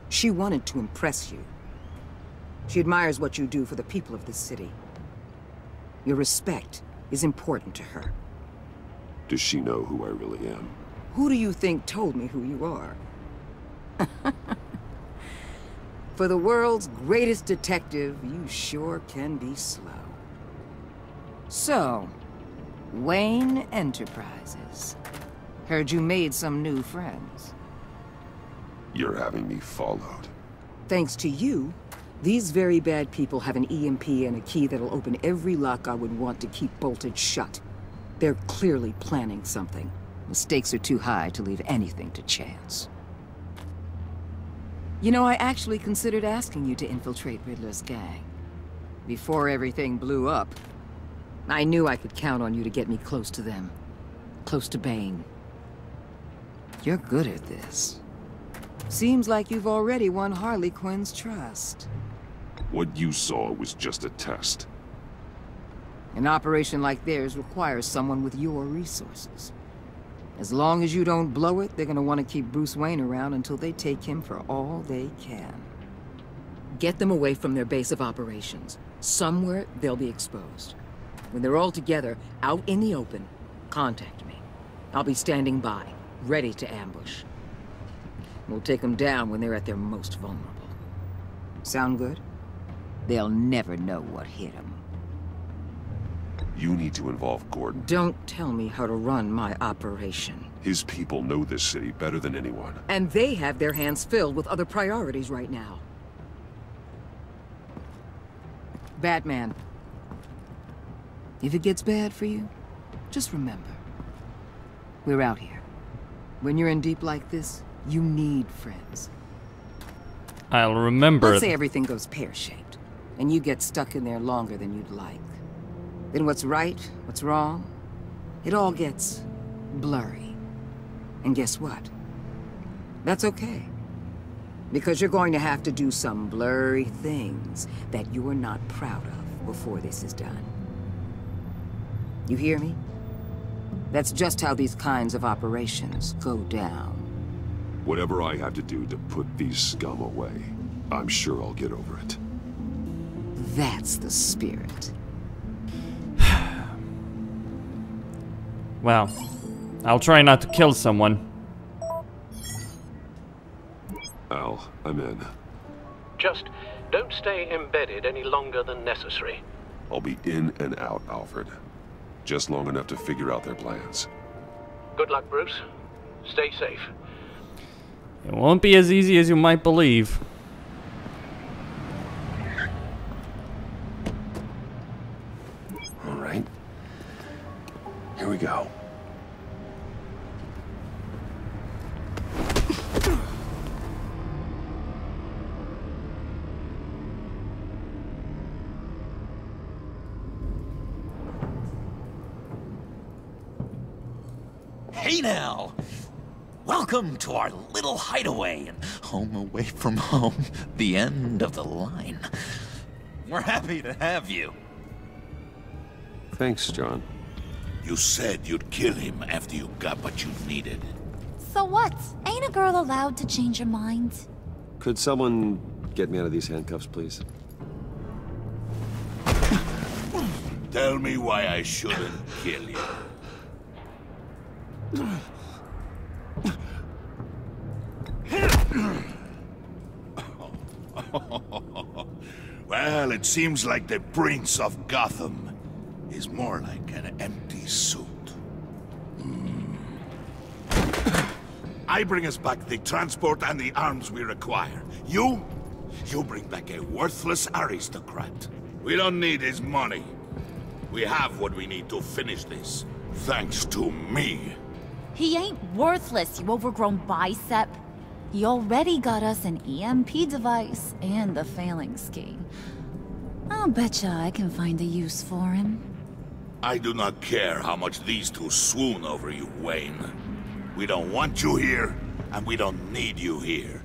She wanted to impress you. She admires what you do for the people of this city. Your respect is important to her. Does she know who I really am? Who do you think told me who you are? For the world's greatest detective, you sure can be slow. So, Wayne Enterprises. Heard you made some new friends. You're having me followed. Thanks to you, these very bad people have an EMP and a key that'll open every lock I would want to keep bolted shut. They're clearly planning something. The stakes are too high to leave anything to chance. You know, I actually considered asking you to infiltrate Riddler's gang. Before everything blew up, I knew I could count on you to get me close to them. Close to Bane. You're good at this. Seems like you've already won Harley Quinn's trust. What you saw was just a test. An operation like theirs requires someone with your resources. As long as you don't blow it, they're gonna want to keep Bruce Wayne around until they take him for all they can. Get them away from their base of operations. Somewhere they'll be exposed. When they're all together, out in the open, contact me. I'll be standing by, ready to ambush. We'll take them down when they're at their most vulnerable. Sound good? They'll never know what hit them. You need to involve Gordon. Don't tell me how to run my operation. His people know this city better than anyone. And they have their hands filled with other priorities right now. Batman. If it gets bad for you, just remember. We're out here. When you're in deep like this, you need friends. I'll remember. Let's say everything goes pear-shaped, and you get stuck in there longer than you'd like. Then what's right, what's wrong, it all gets blurry. And guess what? That's okay. Because you're going to have to do some blurry things that you're not proud of before this is done. You hear me? That's just how these kinds of operations go down. Whatever I have to do to put these scum away, I'm sure I'll get over it. That's the spirit. Well, I'll try not to kill someone. Al, I'm in. Just don't stay embedded any longer than necessary. I'll be in and out, Alfred. Just long enough to figure out their plans. Good luck, Bruce. Stay safe. It won't be as easy as you might believe. All right. Here we go. Hey now! Welcome to our little hideaway and home away from home, the end of the line. We're happy to have you. Thanks, John. You said you'd kill him after you got what you needed. So what? Ain't a girl allowed to change her mind? Could someone get me out of these handcuffs, please? Tell me why I shouldn't kill you. Well, it seems like the Prince of Gotham is more like an empty suit. I bring us back the transport and the arms we require. You bring back a worthless aristocrat. We don't need his money. We have what we need to finish this. Thanks to me. He ain't worthless, you overgrown bicep. He already got us an EMP device and the phalanx key. I'll betcha I can find a use for him. I do not care how much these two swoon over you, Wayne. We don't want you here, and we don't need you here.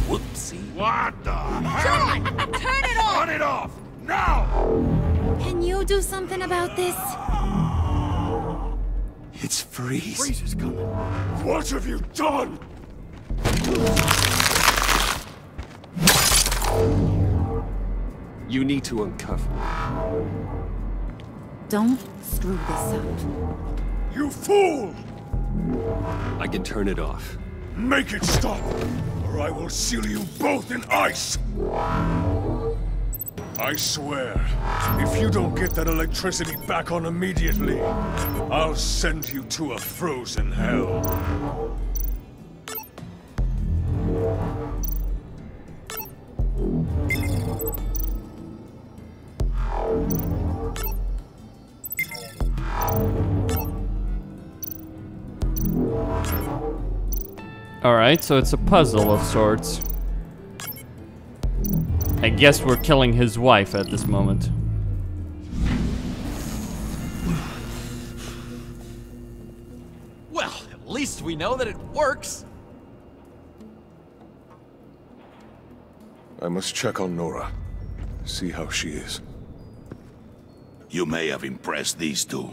Whoopsie. What the hell? John! Turn it off! Turn it off! Now! Can you do something about this? It's Freeze. Freeze is coming. What have you done? You need to uncuff me. Don't screw this up. You fool! I can turn it off. Make it stop, or I will seal you both in ice! I swear, if you don't get that electricity back on immediately, I'll send you to a frozen hell. Alright, so it's a puzzle of sorts. I guess we're killing his wife at this moment. Well, at least we know that it works. I must check on Nora. See how she is. You may have impressed these two,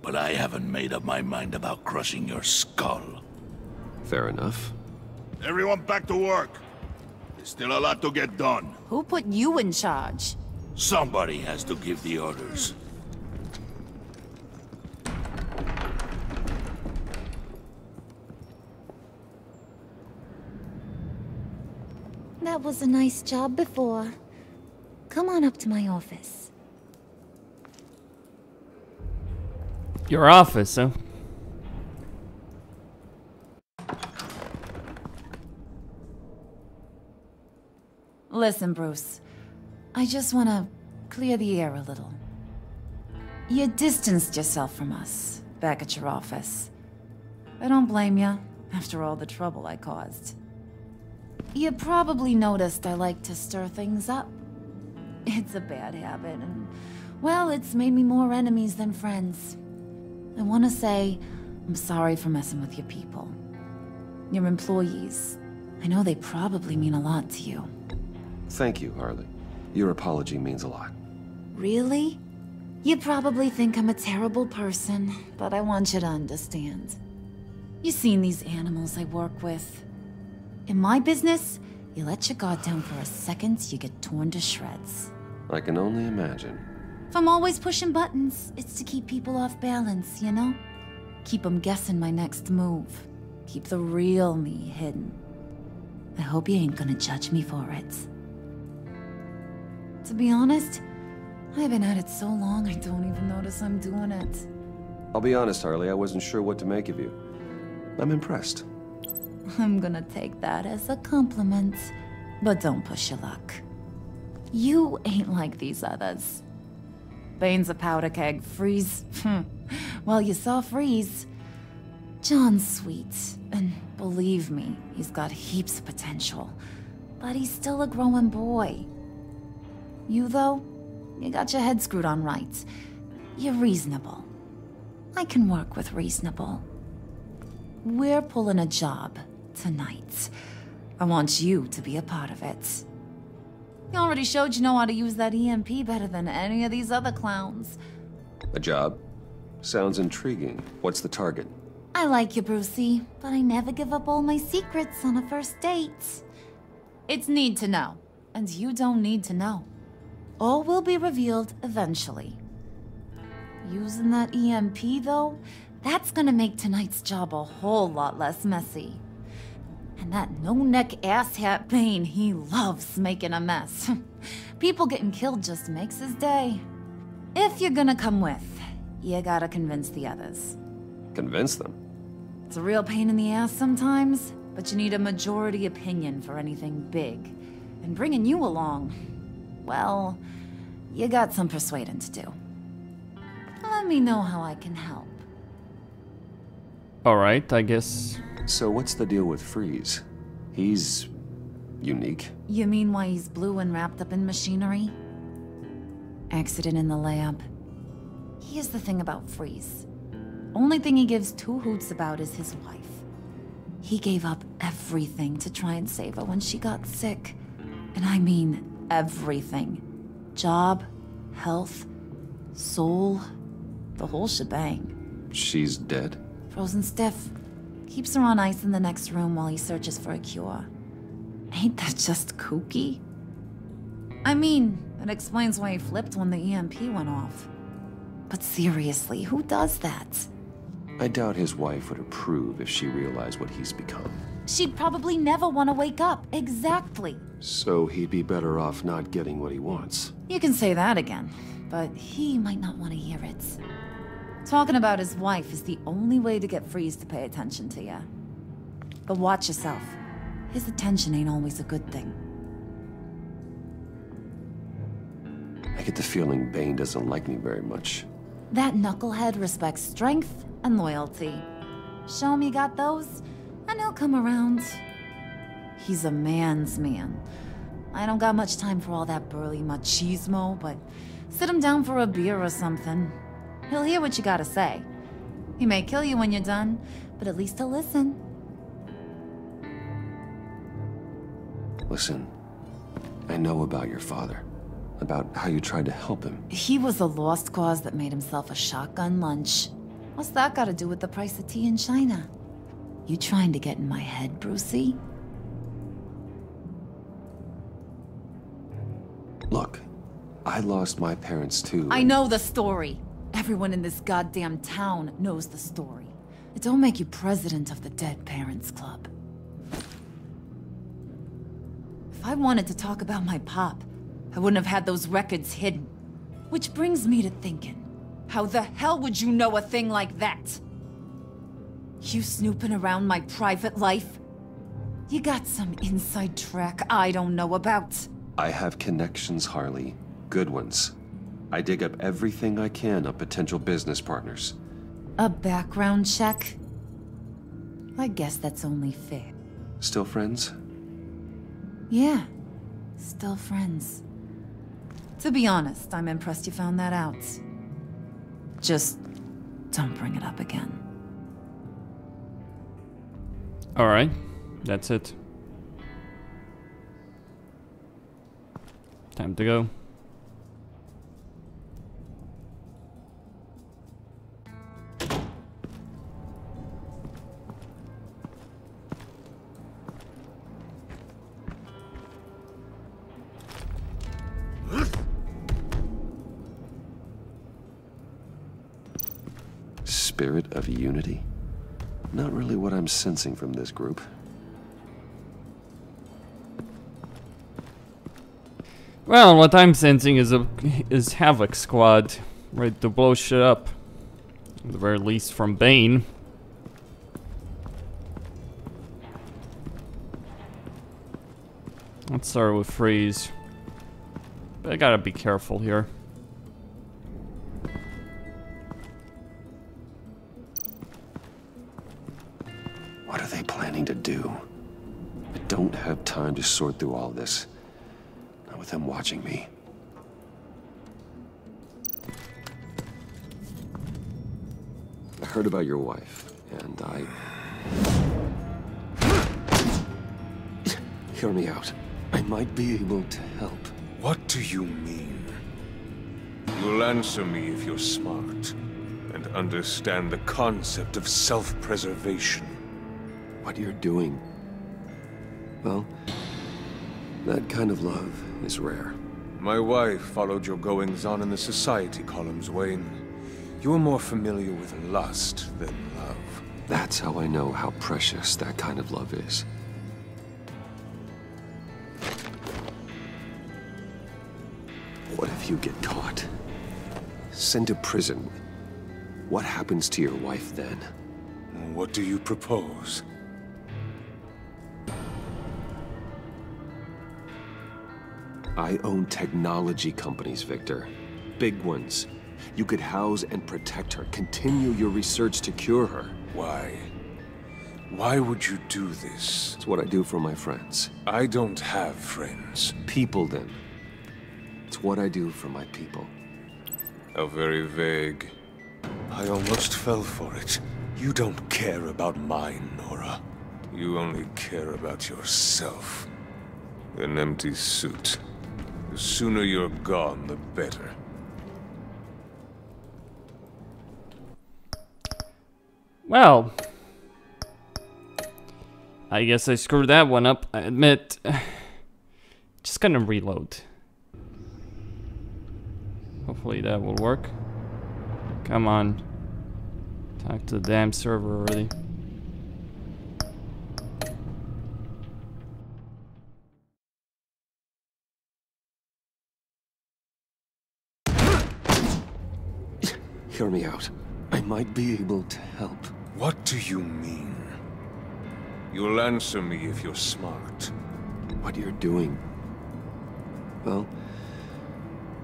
but I haven't made up my mind about crushing your skull. Fair enough. Everyone back to work. There's still a lot to get done. Who put you in charge? Somebody has to give the orders. That was a nice job before. Come on up to my office. Your office, huh? Listen, Bruce. I just want to clear the air a little. You distanced yourself from us, back at your office. I don't blame you, after all the trouble I caused. You probably noticed I like to stir things up. It's a bad habit, and, well, it's made me more enemies than friends. I want to say I'm sorry for messing with your people. Your employees. I know they probably mean a lot to you. Thank you, Harley. Your apology means a lot. Really? You probably think I'm a terrible person, but I want you to understand. You've seen these animals I work with. In my business, you let your guard down for a second, you get torn to shreds. I can only imagine. If I'm always pushing buttons, it's to keep people off balance, you know? Keep them guessing my next move. Keep the real me hidden. I hope you ain't gonna judge me for it. To be honest, I've been at it so long I don't even notice I'm doing it. I'll be honest, Harley, I wasn't sure what to make of you. I'm impressed. I'm gonna take that as a compliment, but don't push your luck. You ain't like these others. Bane's a powder keg, Freeze. Well, you saw Freeze. John's sweet, and believe me, he's got heaps of potential. But he's still a growing boy. You, though, you got your head screwed on right. You're reasonable. I can work with reasonable. We're pulling a job tonight. I want you to be a part of it. You already showed you know how to use that EMP better than any of these other clowns. A job? Sounds intriguing. What's the target? I like you, Brucey, but I never give up all my secrets on a first date. It's need to know, and you don't need to know. All will be revealed eventually. Using that EMP, though, that's gonna make tonight's job a whole lot less messy. And that no-neck asshat Bane, he loves making a mess. People getting killed just makes his day. If you're gonna come with, you gotta convince the others. Convince them? It's a real pain in the ass sometimes, but you need a majority opinion for anything big. And bringing you along, well, you got some persuading to do. Let me know how I can help. Alright, I guess. So what's the deal with Freeze? He's... unique. You mean why he's blue and wrapped up in machinery? Accident in the lab. Here's the thing about Freeze. Only thing he gives two hoots about is his wife. He gave up everything to try and save her when she got sick. And I mean everything. Job, health, soul, the whole shebang. She's dead? Frozen stiff. Keeps her on ice in the next room while he searches for a cure. Ain't that just kooky? I mean, it explains why he flipped when the EMP went off. But seriously, who does that? I doubt his wife would approve if she realized what he's become. She'd probably never want to wake up. Exactly. So he'd be better off not getting what he wants. You can say that again, but he might not want to hear it. Talking about his wife is the only way to get Freeze to pay attention to you. But watch yourself. His attention ain't always a good thing. I get the feeling Bane doesn't like me very much. That knucklehead respects strength and loyalty. Show him you got those, and he'll come around. He's a man's man. I don't got much time for all that burly machismo, but sit him down for a beer or something. He'll hear what you gotta say. He may kill you when you're done, but at least he'll listen. Listen, I know about your father. About how you tried to help him. He was a lost cause that made himself a shotgun lunch. What's that got to do with the price of tea in China? You trying to get in my head, Brucey? Look, I lost my parents too. I know the story. Everyone in this goddamn town knows the story. It don't make you president of the Dead Parents Club. If I wanted to talk about my pop, I wouldn't have had those records hidden. Which brings me to thinking, how the hell would you know a thing like that? You snooping around my private life? You got some inside track I don't know about. I have connections, Harley. Good ones. I dig up everything I can on potential business partners. A background check? I guess that's only fair. Still friends? Yeah, still friends. To be honest, I'm impressed you found that out. Just don't bring it up again. Alright, that's it. Time to go. Spirit of unity? Not really what I'm sensing from this group. Well, what I'm sensing is Havoc Squad, ready to blow shit up. At the very least from Bane. Let's start with Freeze. I gotta be careful here. What are they planning to do? I don't have time to sort through all this. Not with them watching me. I heard about your wife, and Hear me out. I might be able to help. What do you mean? You'll answer me if you're smart and understand the concept of self-preservation. What you're doing, well, that kind of love is rare. My wife followed your goings-on in the society columns, Wayne. You were more familiar with lust than love. That's how I know how precious that kind of love is. What if you get caught? Sent to prison? What happens to your wife then? What do you propose? I own technology companies, Victor. Big ones. You could house and protect her, continue your research to cure her. Why? Why would you do this? It's what I do for my friends. I don't have friends. People, then. It's what I do for my people. How very vague. I almost fell for it. You don't care about mine, Nora. You only care about yourself. An empty suit. The sooner you're gone, the better. Well, I guess I screwed that one up, I admit. Just gonna reload. Hopefully that will work. Come on. Talk to the damn server already. Hear me out. I might be able to help. What do you mean? You'll answer me if you're smart. What you're doing, well,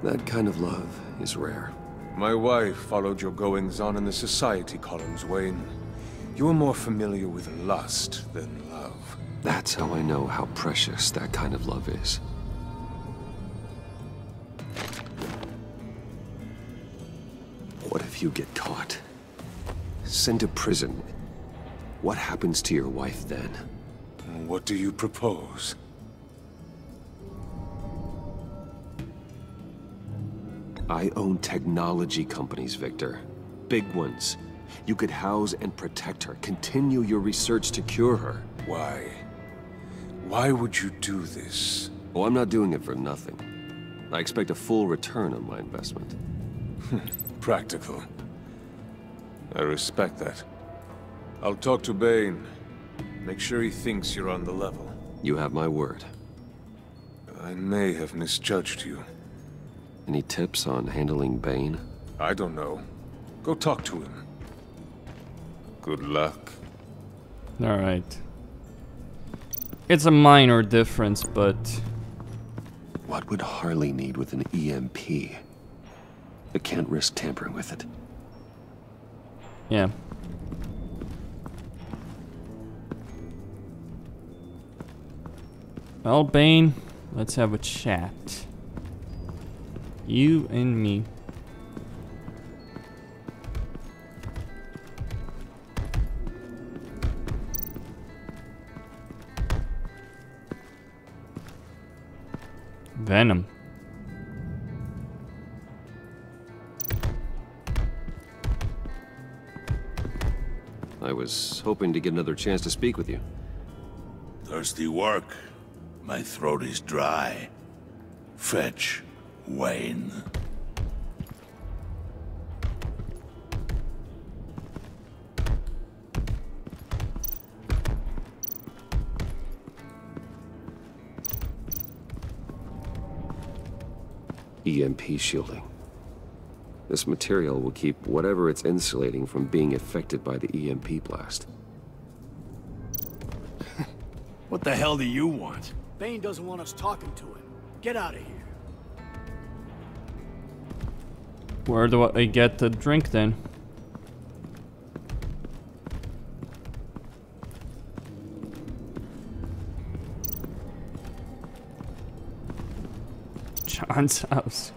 that kind of love is rare. My wife followed your goings-on in the society columns, Wayne. You're more familiar with lust than love. That's how I know how precious that kind of love is. What if you get caught? Sent to prison. What happens to your wife then? What do you propose? I own technology companies, Victor. Big ones. You could house and protect her, continue your research to cure her. Why? Why would you do this? Oh, I'm not doing it for nothing. I expect a full return on my investment. Practical. I respect that. I'll talk to Bane. Make sure he thinks you're on the level. You have my word. I may have misjudged you. Any tips on handling Bane? I don't know. Go talk to him. Good luck. Alright. It's a minor difference, but... What would Harley need with an EMP? I can't risk tampering with it. Yeah. Well, Bane, let's have a chat. You and me. Venom. I was hoping to get another chance to speak with you. Thirsty work. My throat is dry. Fetch, Wayne. EMP shielding. This material will keep whatever it's insulating from being affected by the EMP blast. What the hell do you want? Bane doesn't want us talking to him. Get out of here. Where do I get the drink then? John's house.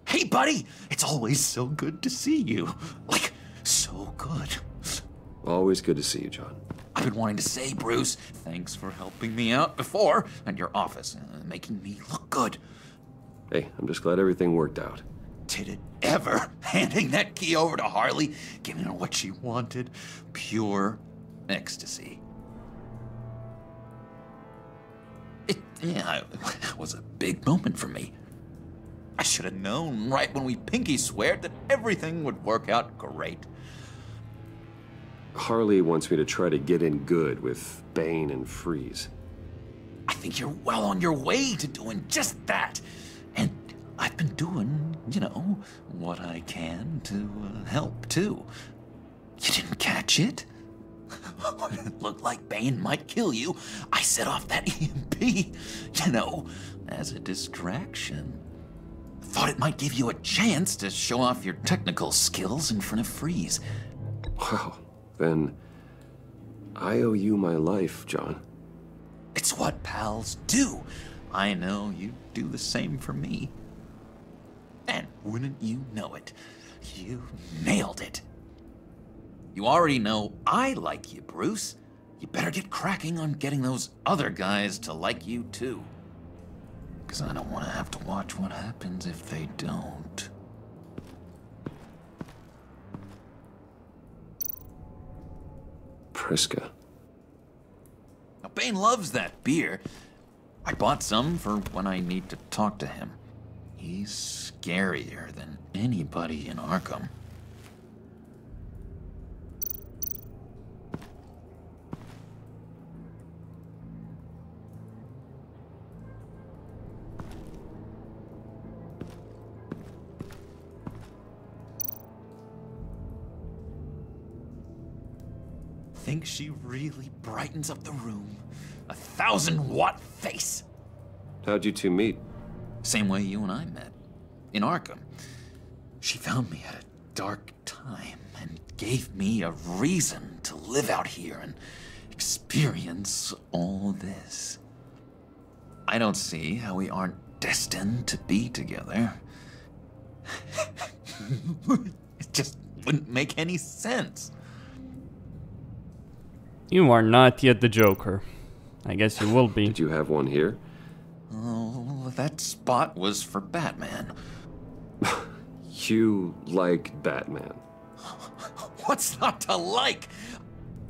Hey, buddy! It's always so good to see you. Like, so good. Always good to see you, John. I've been wanting to say, Bruce, thanks for helping me out before at your office, making me look good. Hey, I'm just glad everything worked out. Did it ever? Handing that key over to Harley, giving her what she wanted. Pure ecstasy. It was a big moment for me. I should have known right when we pinky sweared that everything would work out great. Harley wants me to try to get in good with Bane and Freeze. I think you're well on your way to doing just that. And I've been doing, you know, what I can to help, too. You didn't catch it? When it looked like Bane might kill you, I set off that EMP, you know, as a distraction. Thought it might give you a chance to show off your technical skills in front of Freeze. Wow, then I owe you my life, John. It's what pals do. I know you do the same for me. And wouldn't you know it, you nailed it. You already know I like you, Bruce. You better get cracking on getting those other guys to like you too. Because I don't want to have to watch what happens if they don't. Priska. Now, Bane loves that beer. I bought some for when I need to talk to him. He's scarier than anybody in Arkham. Think she really brightens up the room. 1,000-watt face. How'd you two meet? Same way you and I met. In Arkham. She found me at a dark time and gave me a reason to live out here and experience all this. I don't see how we aren't destined to be together. It just wouldn't make any sense. You are not yet the Joker. I guess you will be. Did you have one here? Oh, that spot was for Batman. You like Batman? What's not to like?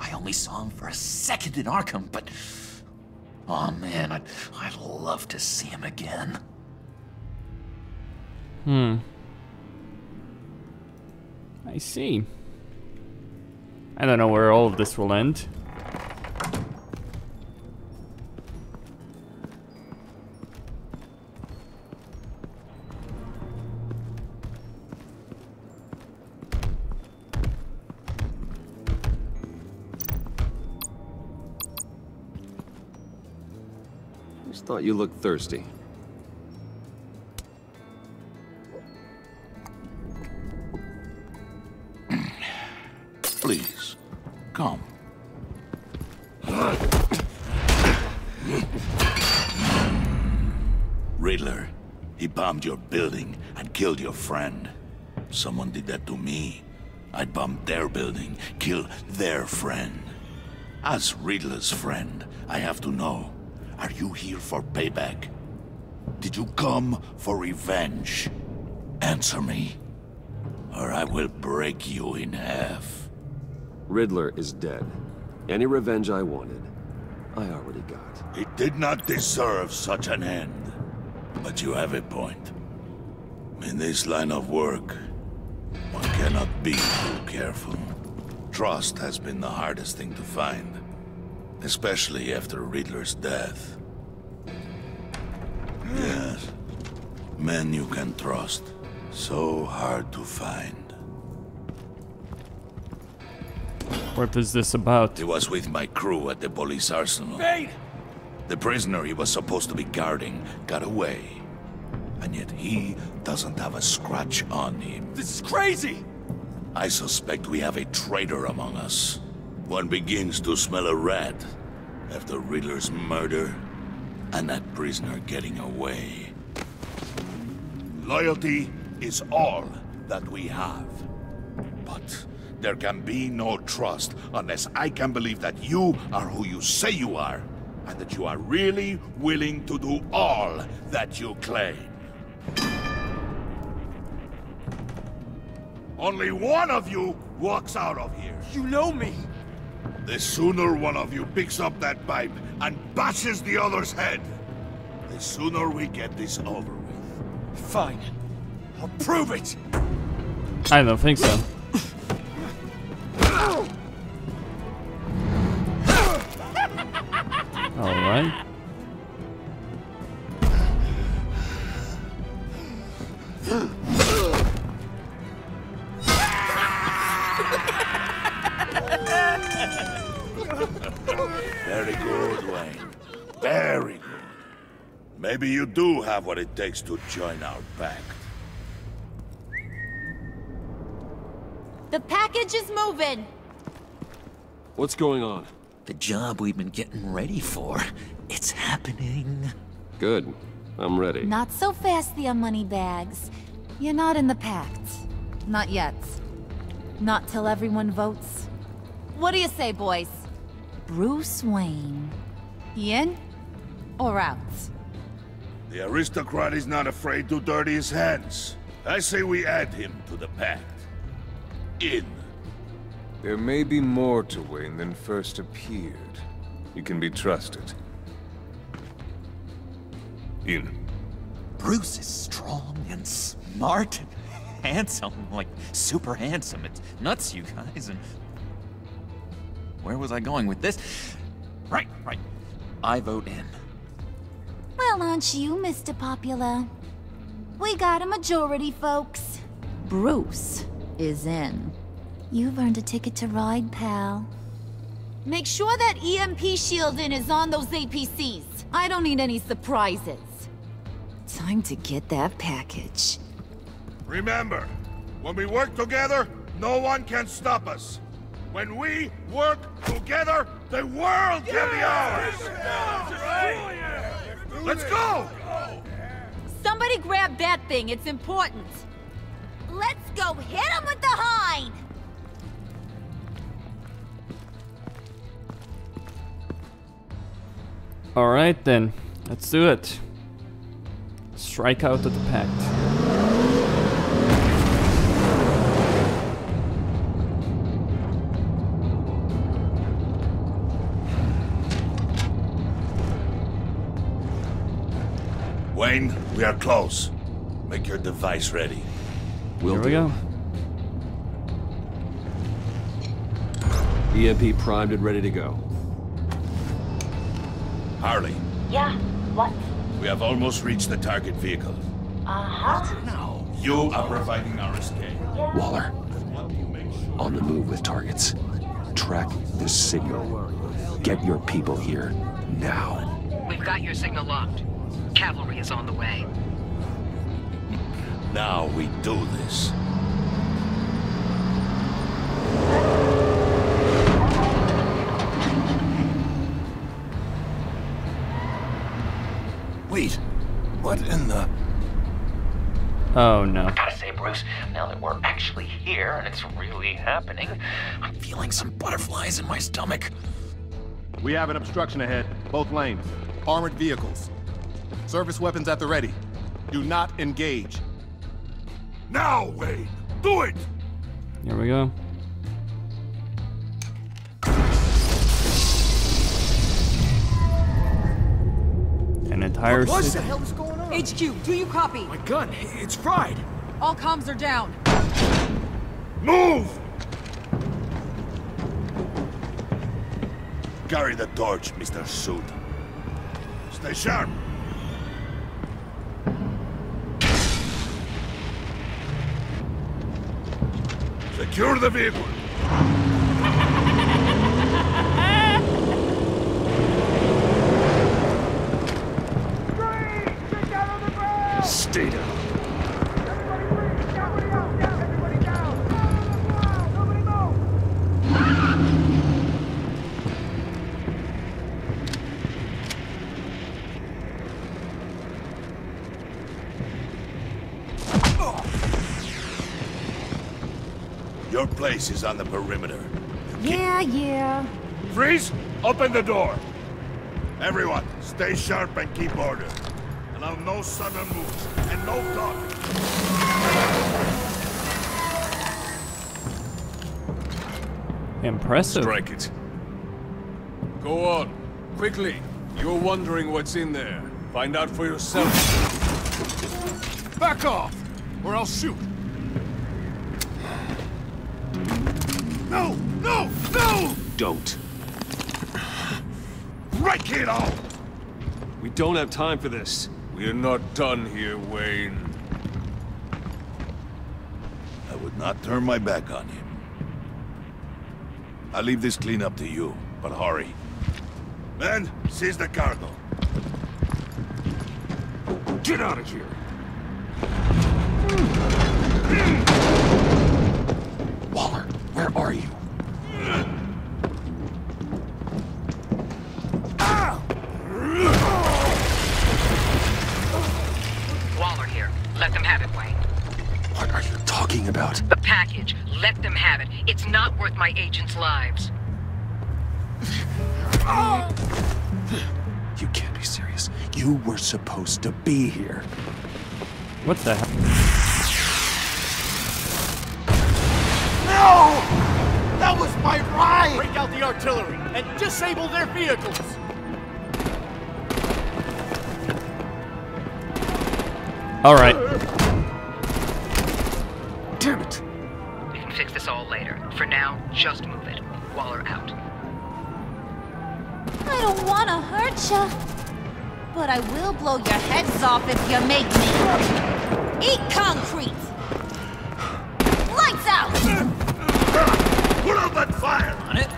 I only saw him for a second in Arkham, but... oh man, I'd love to see him again. I see. I don't know where all of this will end. Just thought you looked thirsty. Please, come. Riddler, he bombed your building and killed your friend. Someone did that to me. I'd bomb their building, kill their friend. As Riddler's friend, I have to know, are you here for payback? Did you come for revenge? Answer me, or I will break you in half. Riddler is dead. Any revenge I wanted, I already got. He did not deserve such an end. But you have a point. In this line of work, one cannot be too careful. Trust has been the hardest thing to find, especially after Riddler's death. Yes, men you can trust. So hard to find. What is this about? He was with my crew at the police arsenal. Bane! The prisoner he was supposed to be guarding got away. And yet he doesn't have a scratch on him. This is crazy! I suspect we have a traitor among us. One begins to smell a rat after Riddler's murder and that prisoner getting away. Loyalty is all that we have. But there can be no trust unless I can believe that you are who you say you are, and that you are really willing to do all that you claim. Only one of you walks out of here. You know me! The sooner one of you picks up that pipe and bashes the other's head, the sooner we get this over with. Fine. I'll prove it! I don't think so. Alright. Maybe you do have what it takes to join our pact. The package is moving! What's going on? The job we've been getting ready for. It's happening. Good. I'm ready. Not so fast, the Moneybags. You're not in the Pact. Not yet. Not till everyone votes. What do you say, boys? Bruce Wayne. He in? Or out? The aristocrat is not afraid to dirty his hands. I say we add him to the pact. In. There may be more to Wayne than first appeared. You can be trusted. In. Bruce is strong and smart and handsome, like super handsome. It's nuts, you guys, and... Where was I going with this? Right. I vote in. Well, aren't you, Mr. Popular? We got a majority, folks. Bruce is in. You've earned a ticket to ride, pal. Make sure that EMP shielding is on those APCs. I don't need any surprises. Time to get that package. Remember, when we work together, no one can stop us. When we work together, the world can be ours! Let's go! Somebody grab that thing, it's important. Let's go hit him with the hind! Alright then, let's do it. Strike out at the Pact. Wayne, we are close. Make your device ready. Here we go. EMP primed and ready to go. Harley. Yeah, what? We have almost reached the target vehicle. Uh-huh. Now, you are providing our escape. Waller, on the move with targets. Track the signal. Get your people here, now. We've got your signal locked. Cavalry is on the way. Now we do this. Wait, what in the... Oh no. I gotta say, Bruce, now that we're actually here and it's really happening, I'm feeling some butterflies in my stomach. We have an obstruction ahead, both lanes. Armored vehicles. Service weapons at the ready. Do not engage. Now, Wayne! Do it! Here we go. An entire What the city. hell is going on? HQ, do you copy? My gun, it's fried. All comms are down. Move! Carry the torch, Mr. Suit. Stay sharp. Secure the vehicle. Stay down. Your place is on the perimeter. Yeah. Freeze! Open the door! Everyone, stay sharp and keep order. Allow no sudden moves, and no talking. Impressive. Strike it. Go on. Quickly. You're wondering what's in there. Find out for yourself. Back off, or I'll shoot. No! No! No! Don't. Right, kiddo! We don't have time for this. We're not done here, Wayne. I would not turn my back on him. I'll leave this clean up to you, but hurry. Men, seize the cargo. Get out of here! Waller, where are you? Waller here. Let them have it, Wayne. What are you talking about? The package. Let them have it. It's not worth my agents' lives. You can't be serious. You were supposed to be here. What the hell? No! That was my ride! Break out the artillery and disable their vehicles! Alright. Damn it! We can fix this all later. For now, just move it. Waller out. I don't want to hurt ya, but I will blow your heads off if you make me. Eat concrete! Lights out! Put out that fire! On it.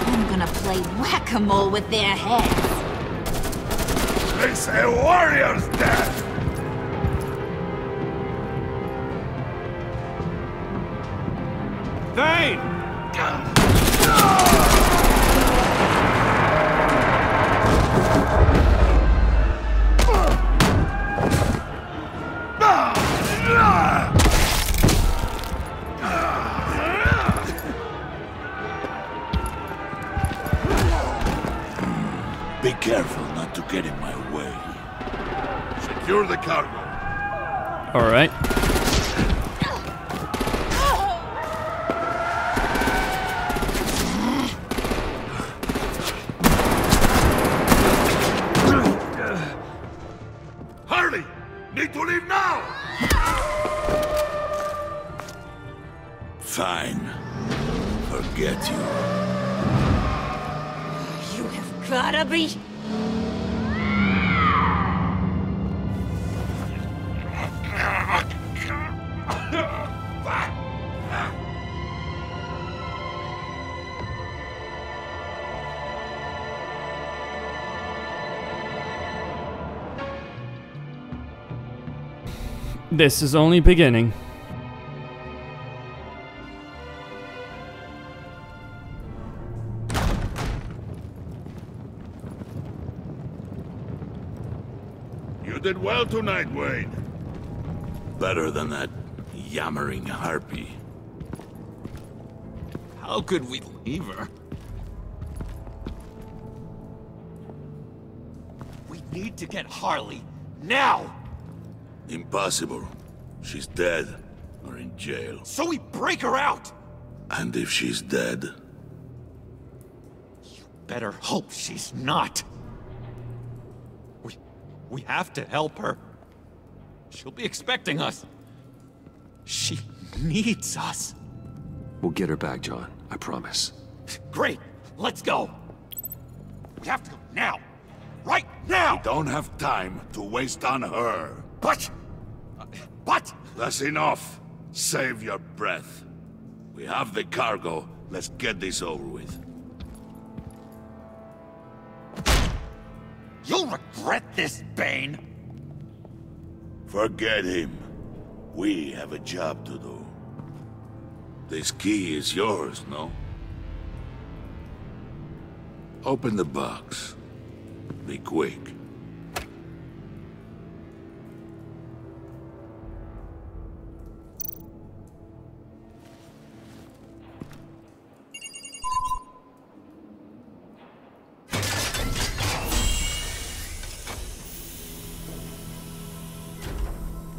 I'm gonna play whack-a-mole with their heads. It's a warrior's death! Thane! Be careful not to get in my way. Secure the cargo. Alright. Hurry! Need to leave now! Fine. Forget you. You have gotta be... This is only beginning. You did well tonight, Wayne. Better than that yammering harpy. How could we leave her? We need to get Harley, now! Impossible. She's dead, or in jail. So we break her out! And if she's dead? Better hope she's not. We have to help her. She'll be expecting us. She needs us. We'll get her back, John. I promise. Great! Let's go! We have to go now! Right now! We don't have time to waste on her. But... That's enough. Save your breath. We have the cargo. Let's get this over with. You'll regret this, Bane! Forget him. We have a job to do. This key is yours, no? Open the box. Be quick.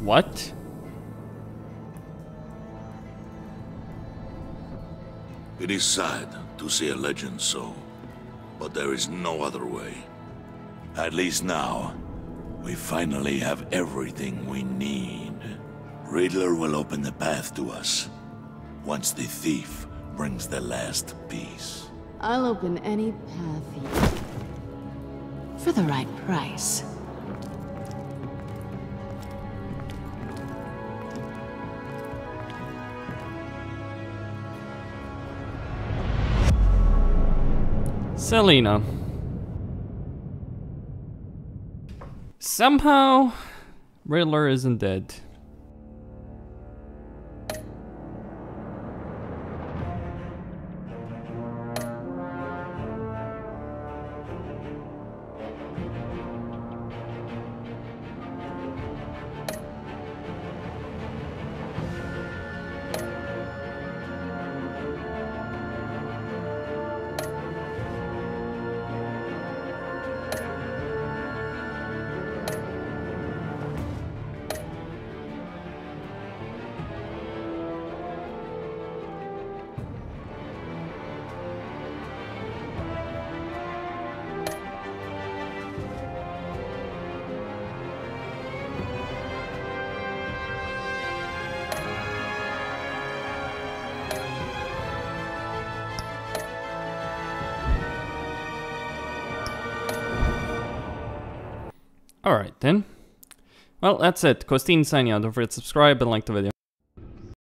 What? It is sad to see a legend so, but there is no other way. At least now, we finally have everything we need. Riddler will open the path to us, once the thief brings the last piece. I'll open any path you... for the right price. Selena. Somehow, Riddler isn't dead. Alright then. Well, that's it. Costin signing out. Don't forget to subscribe and like the video.